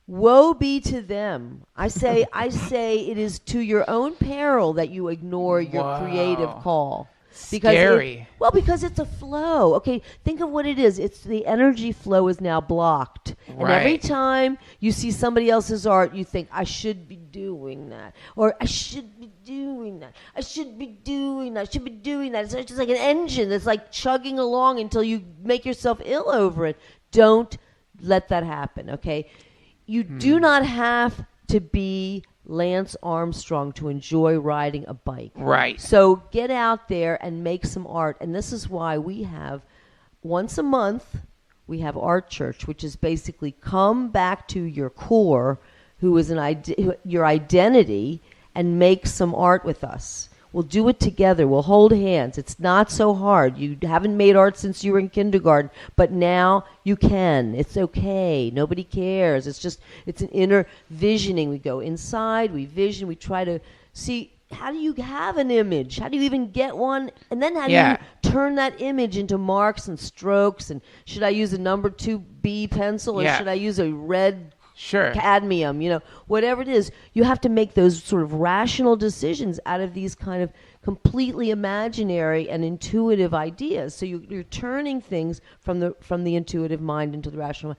woe be to them. I say it is to your own peril that you ignore your creative call. Scary. Because it's a flow. Okay, think of what it is. It's the energy flow is now blocked. Right. And every time you see somebody else's art, you think, I should be doing that. Or I should be doing that. I should be doing that. I should be doing that. It's just like an engine that's like chugging along until you make yourself ill over it. Don't let that happen, okay? You do not have to be Lance Armstrong to enjoy riding a bike. Right. So get out there and make some art. And this is why we have, once a month, we have Art Church, which is basically come back to your core, who is your identity and make some art with us. We'll do it together. We'll hold hands. It's not so hard. You haven't made art since you were in kindergarten, but now you can. It's okay. Nobody cares. It's an inner visioning. We go inside, we vision, we try to see, how do you have an image? How do you even get one? And then how do you turn that image into marks and strokes? And should I use a number 2B pencil or should I use a red cadmium, whatever it is? You have to make those sort of rational decisions out of these kind of completely imaginary and intuitive ideas. So you're turning things from the intuitive mind into the rational mind.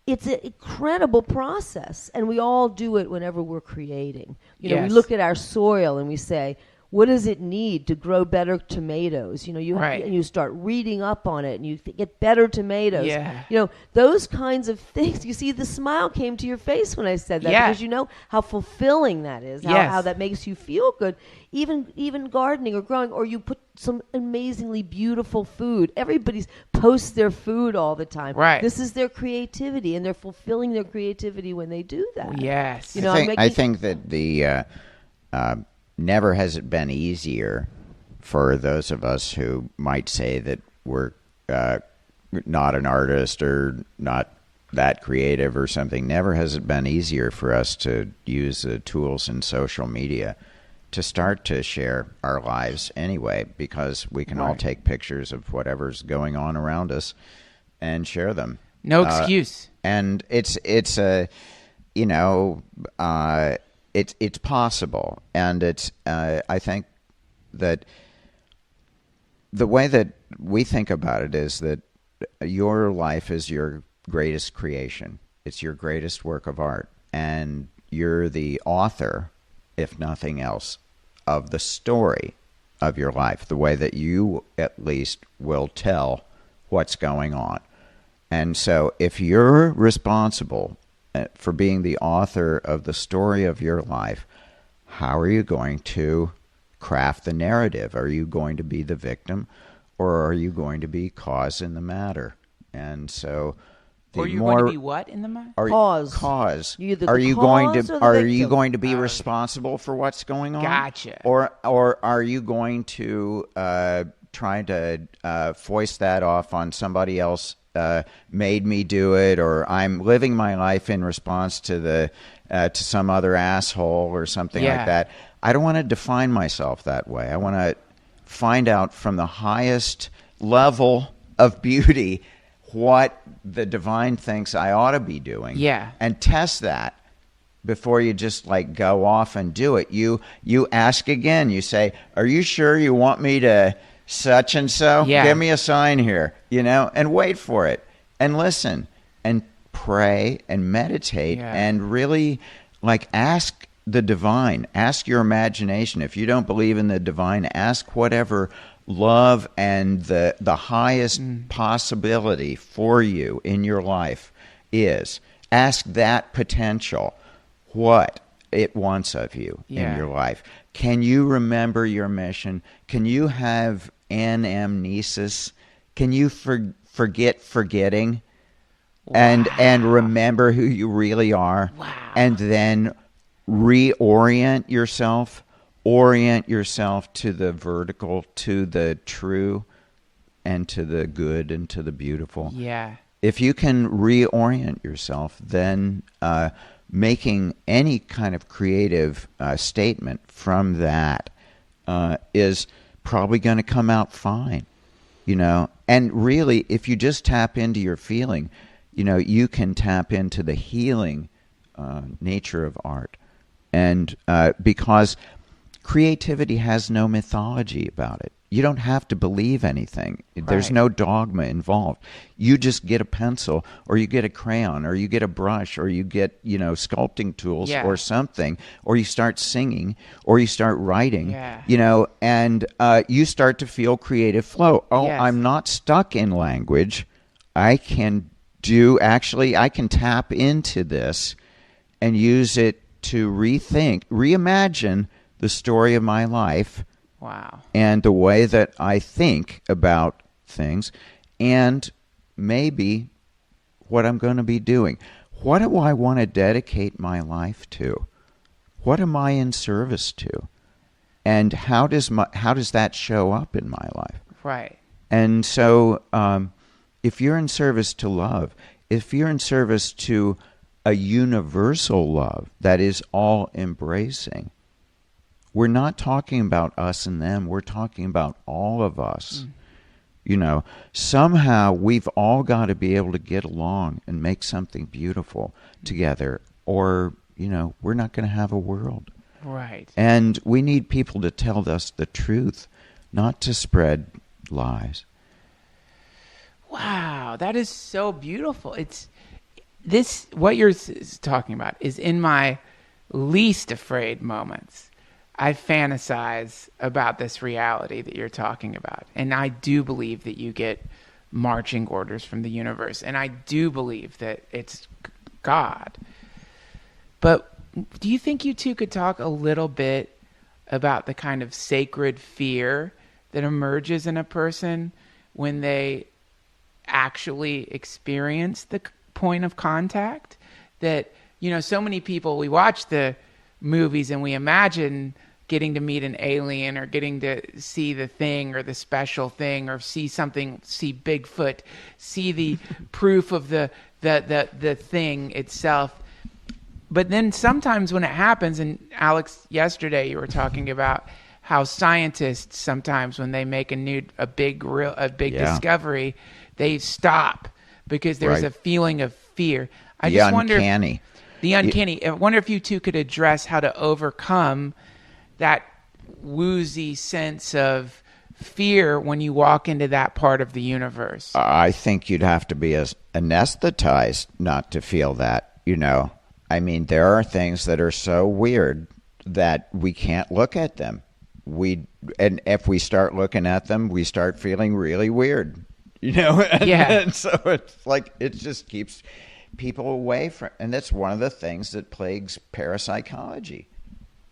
It's an incredible process, and we all do it whenever we're creating. We look at our soil and we say, what does it need to grow better tomatoes? And you start reading up on it, and you get better tomatoes. Yeah. Those kinds of things. You see, the smile came to your face when I said that, because you know how fulfilling that is, how that makes you feel good. Even gardening or growing, or you put some amazingly beautiful food. Everybody posts their food all the time. Right. This is their creativity, and they're fulfilling their creativity when they do that. Yes. I think that the never has it been easier for those of us who might say that we're not an artist or not that creative or something. Never has it been easier for us to use the tools in social media to start to share our lives anyway, because we can all take pictures of whatever's going on around us and share them. No excuse. And it's possible, and it's I think that the way that we think about it is that your life is your greatest creation. It's your greatest work of art, and you're the author, if nothing else, of the story of your life, the way that you at least will tell what's going on. And so if you're responsible for being the author of the story of your life, how are you going to craft the narrative? Are you going to be the victim, or are you going to be cause in the matter? And so Or you're going to be what in the mind? Cause. You're the Are you cause going or to the are victim? you going to be responsible for what's going on? Gotcha. Or are you going to try to foist that off on somebody else? Made me do it, or I'm living my life in response to to some other asshole or something like that. I don't want to define myself that way. I want to find out from the highest level of beauty what the divine thinks I ought to be doing. Yeah. And test that before you just go off and do it. You ask again. You say, "Are you sure you want me to such and so? Yeah. Give me a sign here," and wait for it and listen and pray and meditate and really ask the divine, ask your imagination. If you don't believe in the divine, ask whatever love and the highest possibility for you in your life is. Ask that potential what it wants of you in your life. Can you remember your mission? Can you have anamnesis? Can you forget forgetting? Wow. And remember who you really are? Wow. And then orient yourself to the vertical, to the true, and to the good, and to the beautiful. Yeah. If you can reorient yourself, then making any kind of creative statement from that is probably going to come out fine, And really, if you just tap into your feeling, you can tap into the healing nature of art. And because creativity has no mythology about it. You don't have to believe anything. There's no dogma involved. You just get a pencil, or you get a crayon, or you get a brush, or you get, sculpting tools or something, or you start singing, or you start writing, and you start to feel creative flow. Oh, Yes. I'm not stuck in language. I can tap into this and use it to reimagine the story of my life. Wow. And the way that I think about things, and maybe what I'm going to be doing. what do I want to dedicate my life to? What am I in service to? And how does that show up in my life? Right. And so if you're in service to love, if you're in service to a universal love that is all embracing, we're not talking about us and them. We're talking about all of us. You know, somehow we've all got to be able to get along and make something beautiful together, or, you know, we're not going to have a world. Right. And we need people to tell us the truth, not to spread lies. Wow, that is so beautiful. It's this, what you're talking about is in my least afraid moments. I fantasize about this reality that you're talking about. And I do believe that you get marching orders from the universe. And I do believe that it's God. But do you think you two could talk a little bit about the kind of sacred fear that emerges in a person when they actually experience the point of contact? That, you know, so many people, we watch the movies and we imagine getting to meet an alien or getting to see the thing or the special thing or see something, see Bigfoot, see the proof of the thing itself. But then sometimes when it happens, and Alex, yesterday you were talking about how scientists sometimes when they make a big discovery, they stop because there's a feeling of fear. I just wonder the uncanny. I wonder if you two could address how to overcome that woozy sense of fear when you walk into that part of the universe. I think you'd have to be anesthetized not to feel that, you know. I mean, there are things that are so weird that we can't look at them. And if we start looking at them, we start feeling really weird, you know. And so it's like it just keeps people away from. And that's one of the things that plagues parapsychology,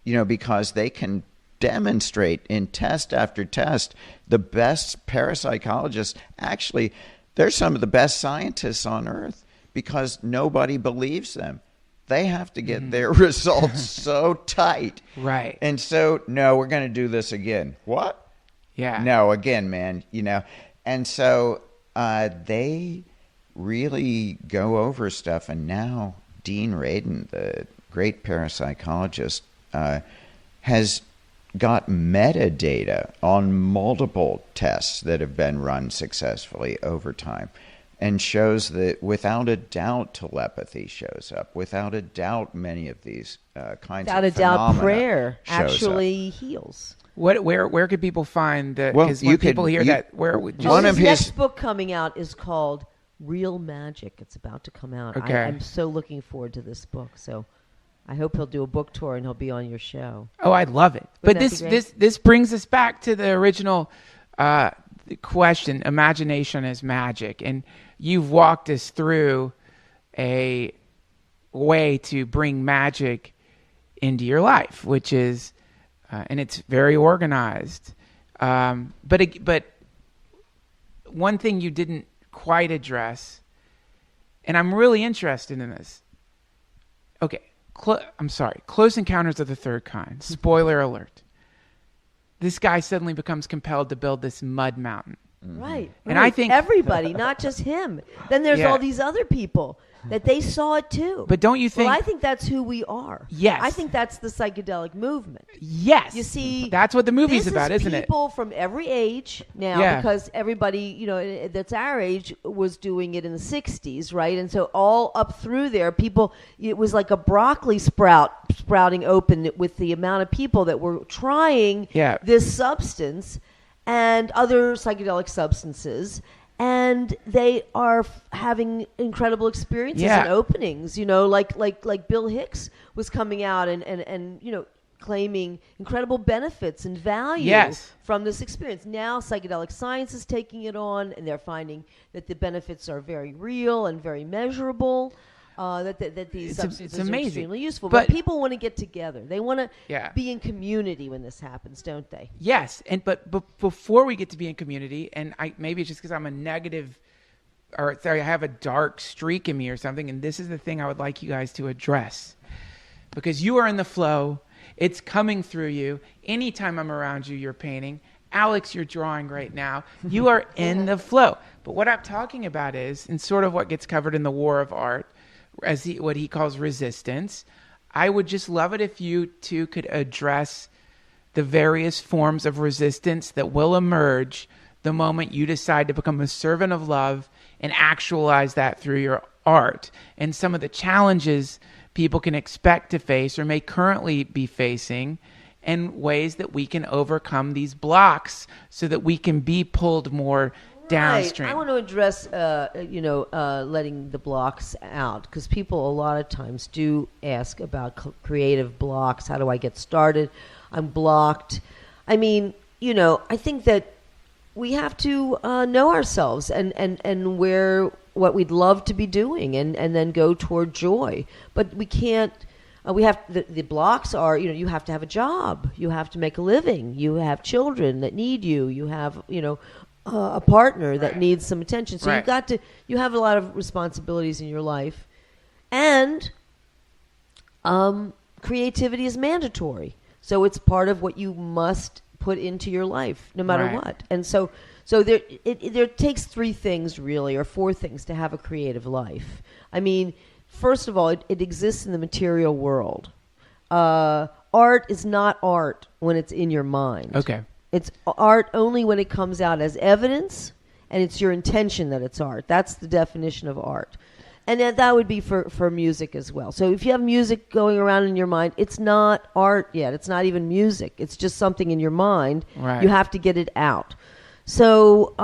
you know, because they can demonstrate in test after test. The best parapsychologists, actually, they're some of the best scientists on earth because nobody believes them. They have to get their results so tight. Right. And so, no, we're going to do this again. What? Yeah. No, again, man, you know. And so they really go over stuff. And now Dean Radin, the great parapsychologist, has got metadata on multiple tests that have been run successfully over time. And shows that without a doubt telepathy shows up. Without a doubt many of these kinds Without of a doubt phenomena prayer shows actually up. Heals. Where could people find the? Well, Because when people hear that, where would you? One of his his next book coming out is called Real Magic. It's about to come out. Okay. I'm so looking forward to this book. So I hope he'll do a book tour and he'll be on your show. Oh, I'd love it. But Wouldn't that be great? this brings us back to the original question: imagination is magic, and you've walked us through a way to bring magic into your life, which is, and it's very organized. But one thing you didn't quite address, and I'm really interested in this. Okay, I'm sorry. Close Encounters of the Third Kind. Spoiler alert. This guy suddenly becomes compelled to build this mud mountain. Right. And I think everybody, not just him. Then there's all these other people that they saw it too. But don't you think? Well, I think that's who we are. Yes. I think that's the psychedelic movement. Yes. You see, that's what the movie's about, isn't it? People from every age now, because everybody, you know, that's our age was doing it in the 60s, right? And so all up through there, people, it was like a broccoli sprouting open with the amount of people that were trying this substance and other psychedelic substances. And they are having incredible experiences and openings, you know, like Bill Hicks was coming out and you know, claiming incredible benefits and value from this experience. Now psychedelic science is taking it on, and they're finding that the benefits are very real and very measurable. That these substances are extremely useful. But people want to get together. They want to be in community when this happens, don't they? Yes, but before we get to be in community, and maybe it's just because I'm a negative or sorry, I have a dark streak in me or something, and this is the thing I would like you guys to address. Because you are in the flow. It's coming through you. Anytime I'm around you, you're painting. Alex, you're drawing right now. You are in the flow. But what I'm talking about is, and sort of what gets covered in the War of Art, as what he calls resistance, I would just love it if you two could address the various forms of resistance that will emerge the moment you decide to become a servant of love and actualize that through your art, and some of the challenges people can expect to face or may currently be facing, and ways that we can overcome these blocks so that we can be pulled more downstream. I want to address, letting the blocks out, because people a lot of times do ask about creative blocks. How do I get started? I'm blocked. I mean, I think that we have to know ourselves and where what we'd love to be doing, and then go toward joy. But we can't. We have the blocks are, you have to have a job, you have to make a living, you have children that need you, you have a partner that needs some attention. So you have a lot of responsibilities in your life, and creativity is mandatory. So it's part of what you must put into your life, no matter what. And so there takes 3 things really, or 4 things to have a creative life. I mean, first of all, it exists in the material world. Art is not art when it's in your mind. Okay. It's art only when it comes out as evidence, and it's your intention that it's art. That's the definition of art. And that would be for music as well. So if you have music going around in your mind, it's not art yet. It's not even music. It's just something in your mind. Right. You have to get it out. So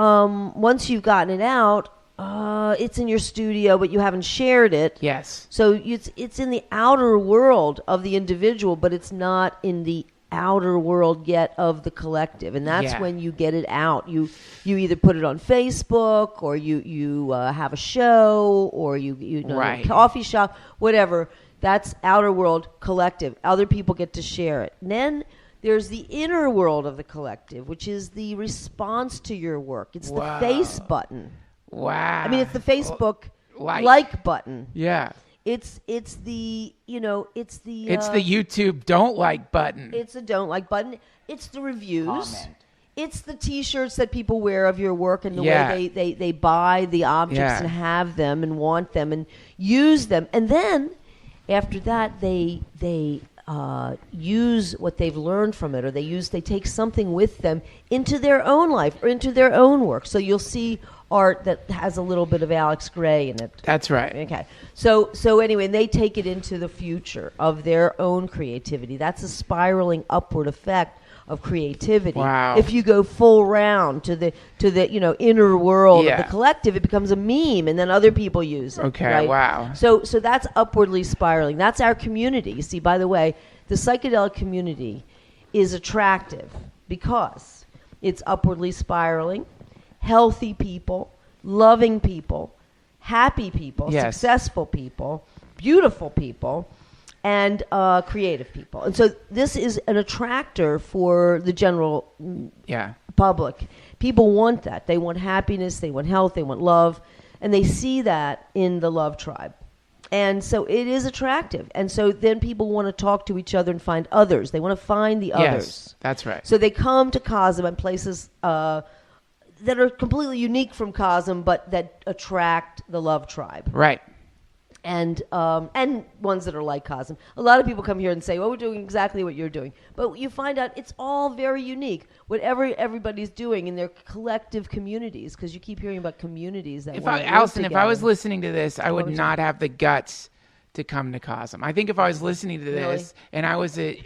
once you've gotten it out, it's in your studio, but you haven't shared it. Yes. So it's in the outer world of the individual, but it's not in the outer world yet of the collective. And that's when you get it out. You either put it on Facebook, or you have a show, or you know, a coffee shop, whatever. That's outer world collective. Other people get to share it. And then there's the inner world of the collective, which is the response to your work. It's the face button. Wow. I mean, it's the Facebook like button. Yeah. It's the it's the YouTube don't like button. It's a don't like button. It's the reviews. Comment. It's the T-shirts that people wear of your work, and the way they buy the objects and have them and want them and use them. And then after that, they use what they've learned from it, or they take something with them into their own life or into their own work. So you'll see art that has a little bit of Alex Grey in it. That's right. Okay. So anyway, and they take it into the future of their own creativity. That's a spiraling upward effect of creativity. Wow. If you go full round to the inner world of the collective, it becomes a meme, and then other people use it. Okay. Right? Wow. So that's upwardly spiraling. That's our community. You see, by the way, the psychedelic community is attractive because it's upwardly spiraling. Healthy people, loving people, happy people, successful people, beautiful people, and creative people. And so this is an attractor for the general public. People want that. They want happiness, they want health, they want love, and they see that in the Love Tribe. And so it is attractive. And so then people want to talk to each other and find others. They want to find the others. Yes, that's right. So they come to Cosm and places that are completely unique from Cosm, but that attract the Love Tribe. Right. And ones that are like Cosm. A lot of people come here and say, well, we're doing exactly what you're doing. But you find out it's all very unique. Whatever everybody's doing in their collective communities, because you keep hearing about communities that Allyson, if I was listening to this, I would not have the guts to come to Cosm. I think if I was listening to this and I was a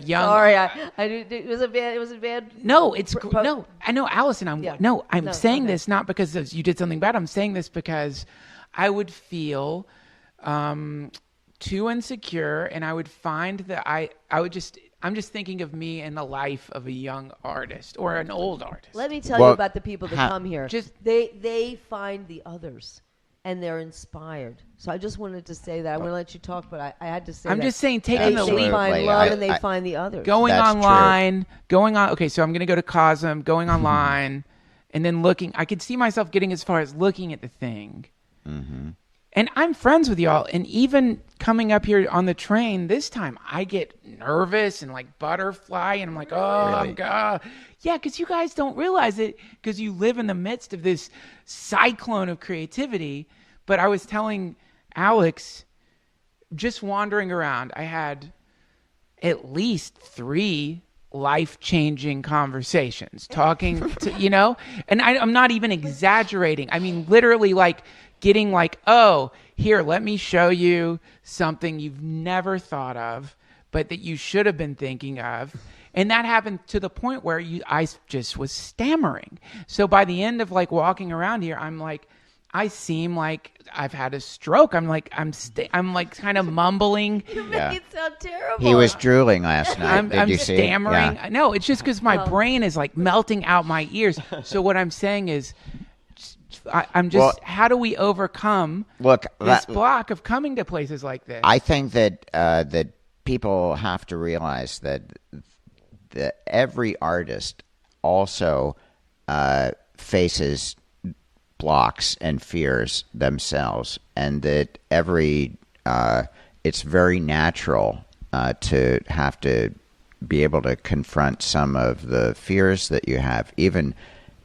young... Sorry, it was a bad... No, no, I know, Allyson, I'm saying this not because you did something bad. I'm saying this because I would feel too insecure, and I would find that I'm just thinking of me in the life of a young artist or an old artist. Let me tell you about the people that come here. Just they find the others, and they're inspired. So I just wanted to say that. I'm going to let you talk, but I had to say I'm just saying, taking the leap. They find love, and they find the others. Okay, so I'm going to go to Cosm, going online, and then I could see myself getting as far as looking at the thing. Mm-hmm. And I'm friends with y'all. And even coming up here on the train this time, I get nervous and like butterfly. And I'm like, Really? Yeah, because you guys don't realize it because you live in the midst of this cyclone of creativity. But I was telling Alex, just wandering around, I had at least 3 life-changing conversations talking to, and I'm not even exaggerating. I mean, literally like getting like, oh, here, let me show you something you've never thought of, but that you should have been thinking of. And that happened to the point where I just was stammering. So by the end of like walking around here, I'm like, I seem like I've had a stroke. I'm like kind of mumbling. You make it sound terrible. He was drooling last night. Did you see? Stammering. Yeah. No, it's just because my brain is like melting out my ears. So what I'm saying is, how do we overcome this block of coming to places like this? I think that people have to realize that every artist also faces blocks and fears themselves, and that it's very natural to have to be able to confront some of the fears that you have, even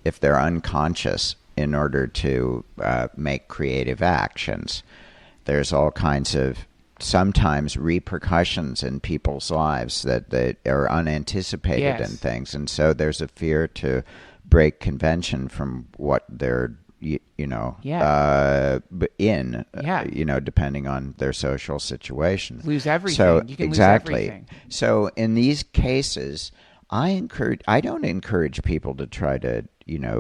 if they're unconscious, in order to make creative actions. There's all kinds of sometimes repercussions in people's lives that are unanticipated in things, and so there's a fear to break convention from what they're depending on their social situation. Lose everything. So you can exactly. lose everything. So in these cases, I don't encourage people to try to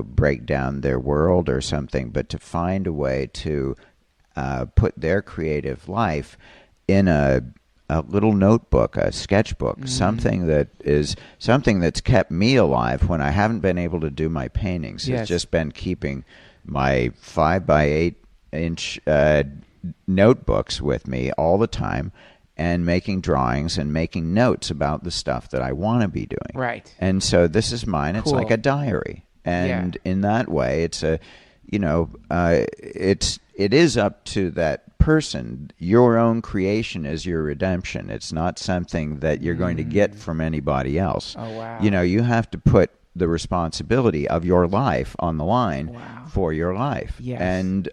break down their world or something, but to find a way to put their creative life in a little notebook, a sketchbook, something that's kept me alive when I haven't been able to do my paintings. Yes. It's just been keeping my 5 by 8 inch notebooks with me all the time, and making drawings and making notes about the stuff that I want to be doing. Right. And so this is mine. It's like a diary. And in that way, it's it is up to that person. Your own creation is your redemption. It's not something that you're going to get from anybody else. Oh, wow. You have to put the responsibility of your life on the line for your life. Yes. And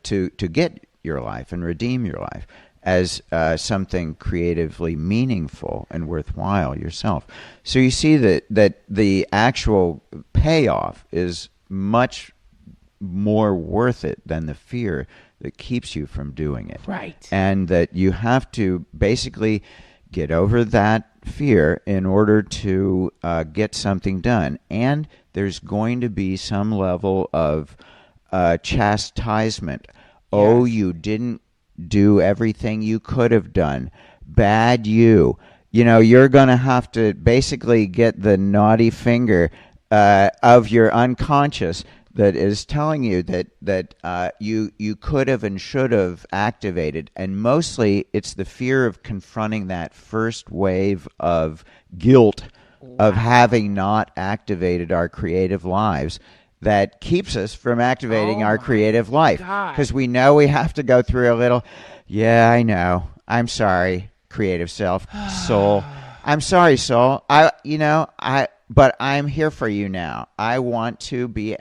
to get your life and redeem your life as something creatively meaningful and worthwhile yourself. So you see that the actual payoff is much more worth it than the fear that keeps you from doing it. Right. And that you have to basically get over that fear in order to get something done. And there's going to be some level of chastisement. Yes. Oh, you didn't do everything you could have done. Bad you. You're going to have to basically get the naughty finger of your unconscious that is telling you that you could have and should have activated. And mostly it's the fear of confronting that first wave of guilt of having not activated our creative lives that keeps us from activating our creative life. Because we know we have to go through a little, I know. I'm sorry, creative self, soul. I'm sorry, soul. But I'm here for you now. I want to be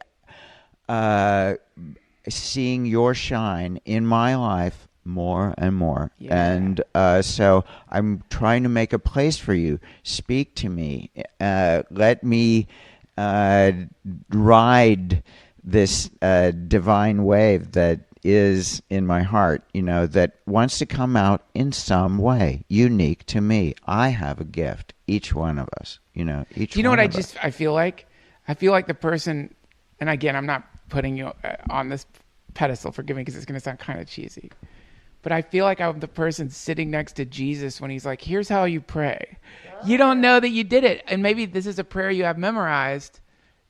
seeing your shine in my life more and more. And so I'm trying to make a place for you. Speak to me. Let me ride this divine wave that is in my heart, that wants to come out in some way unique to me. I have a gift, each one of us, each. You know one what of us. I feel like? I feel like the person, and again, I'm not putting you on this pedestal, forgive me, because it's going to sound kind of cheesy, but I feel like I'm the person sitting next to Jesus when he's like, here's how you pray. You don't know that you did it. And maybe this is a prayer you have memorized.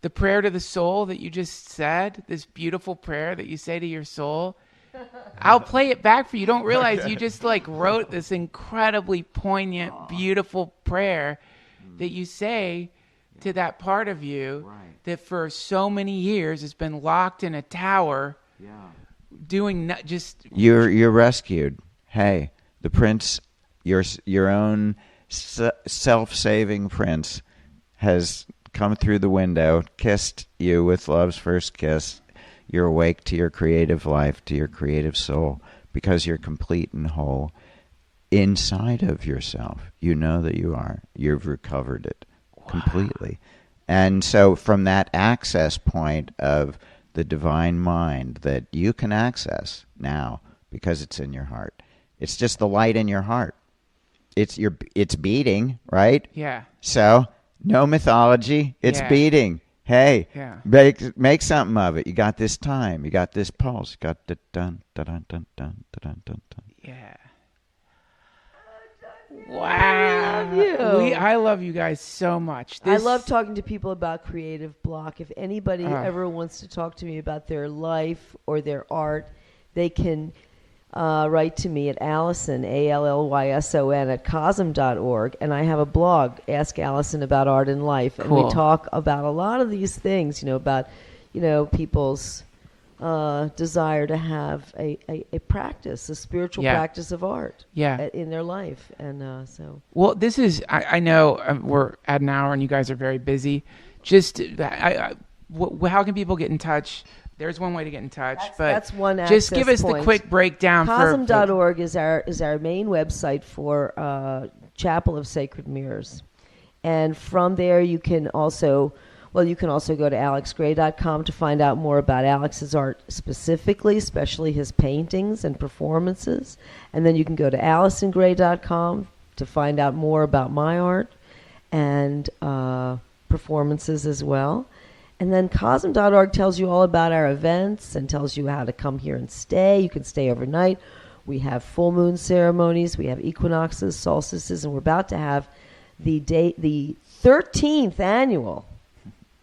The prayer to the soul that you just said, this beautiful prayer that you say to your soul. I'll play it back for you. Don't realize you just wrote this incredibly poignant, beautiful prayer that you say to that part of you Right. that for so many years has been locked in a tower doing just... You're rescued. Hey, the prince, your own self-saving prince, has come through the window, kissed you with love's first kiss. You're awake to your creative life, to your creative soul, because you're complete and whole inside of yourself. You know that you are. You've recovered it completely. And so from that access point of the divine mind that you can access now because it's in your heart. It's just the light in your heart. It's beating, right? Yeah. So no mythology. It's Yeah. beating. Hey, Yeah. make something of it. You got this time. You got this pulse. You got the dun dun dun dun dun dun dun dun. Yeah. Wow. you. I love you guys so much. I love talking to people about creative block. If anybody Ah. ever wants to talk to me about their life or their art, they can write to me at Allyson, ALLYSON, at cosm.org. And I have a blog, Ask Allyson About Art and Life. And Cool. we talk about a lot of these things, about, people's desire to have a practice, a spiritual Yeah. practice of art Yeah. in their life. And so... Well, this is, I know we're at an hour and you guys are very busy. Just, how can people get in touch? There's one way to get in touch, but that's one just give us access the point. quick breakdown. Cosm.org is our main website for Chapel of Sacred Mirrors. And from there you can also go to alexgray.com to find out more about Alex's art specifically, especially his paintings and performances. And then you can go to allysongray.com to find out more about my art and performances as well. And then cosm.org tells you all about our events and tells you how to come here and stay. You can stay overnight. We have full moon ceremonies. We have equinoxes, solstices, and we're about to have the 13th annual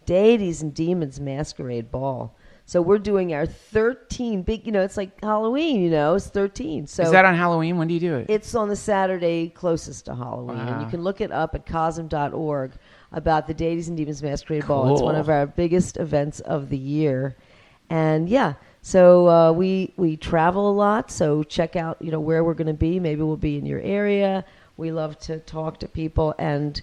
Deities and Demons Masquerade Ball. So we're doing our 13 big, it's like Halloween, it's 13. So Is that on Halloween? When do you do it? it's on the Saturday closest to Halloween. And you Wow. can look it up at cosm.org about the Deities and Demons Masquerade Ball. It's Cool. one of our biggest events of the year. And so we travel a lot. So check out, where we're going to be. Maybe we'll be in your area. We love to talk to people, and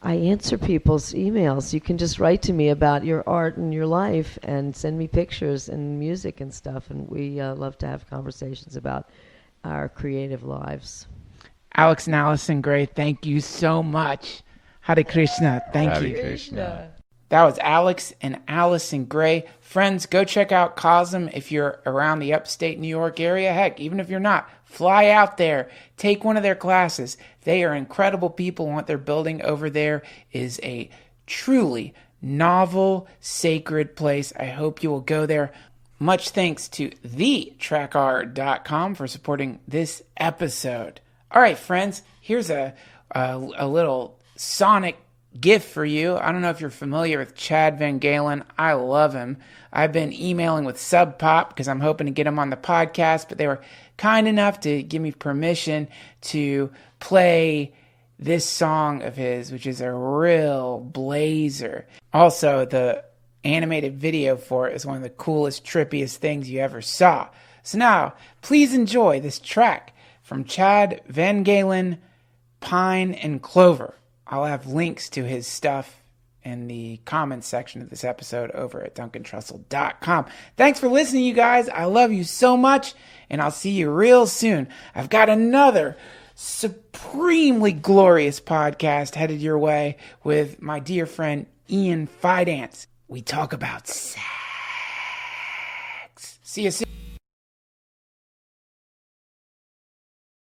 I answer people's emails. You can just write to me about your art and your life and send me pictures and music and stuff. And we love to have conversations about our creative lives. Alex and Allyson Grey, thank you so much. Hare Krishna. Thank Hare you. Krishna. That was Alex and Allyson Grey. Friends, go check out Cosm if you're around the upstate New York area. Heck, even if you're not, fly out there. Take one of their classes. They are incredible people. What they're building over there is a truly novel, sacred place. I hope you will go there. Much thanks to thetrackart.com for supporting this episode. All right, friends, here's a little sonic gift for you. I don't know if you're familiar with Chad Van Galen. I love him. I've been emailing with Sub Pop because I'm hoping to get him on the podcast, but they were kind enough to give me permission to play this song of his, which is a real blazer. Also, the animated video for it is one of the coolest, trippiest things you ever saw. So now, please enjoy this track from Chad Van Galen, Pine and Clover. I'll have links to his stuff in the comments section of this episode over at duncantrussell.com. Thanks for listening, you guys. I love you so much, and I'll see you real soon. I've got another supremely glorious podcast headed your way with my dear friend Ian Fidance. We talk about sex. See you soon.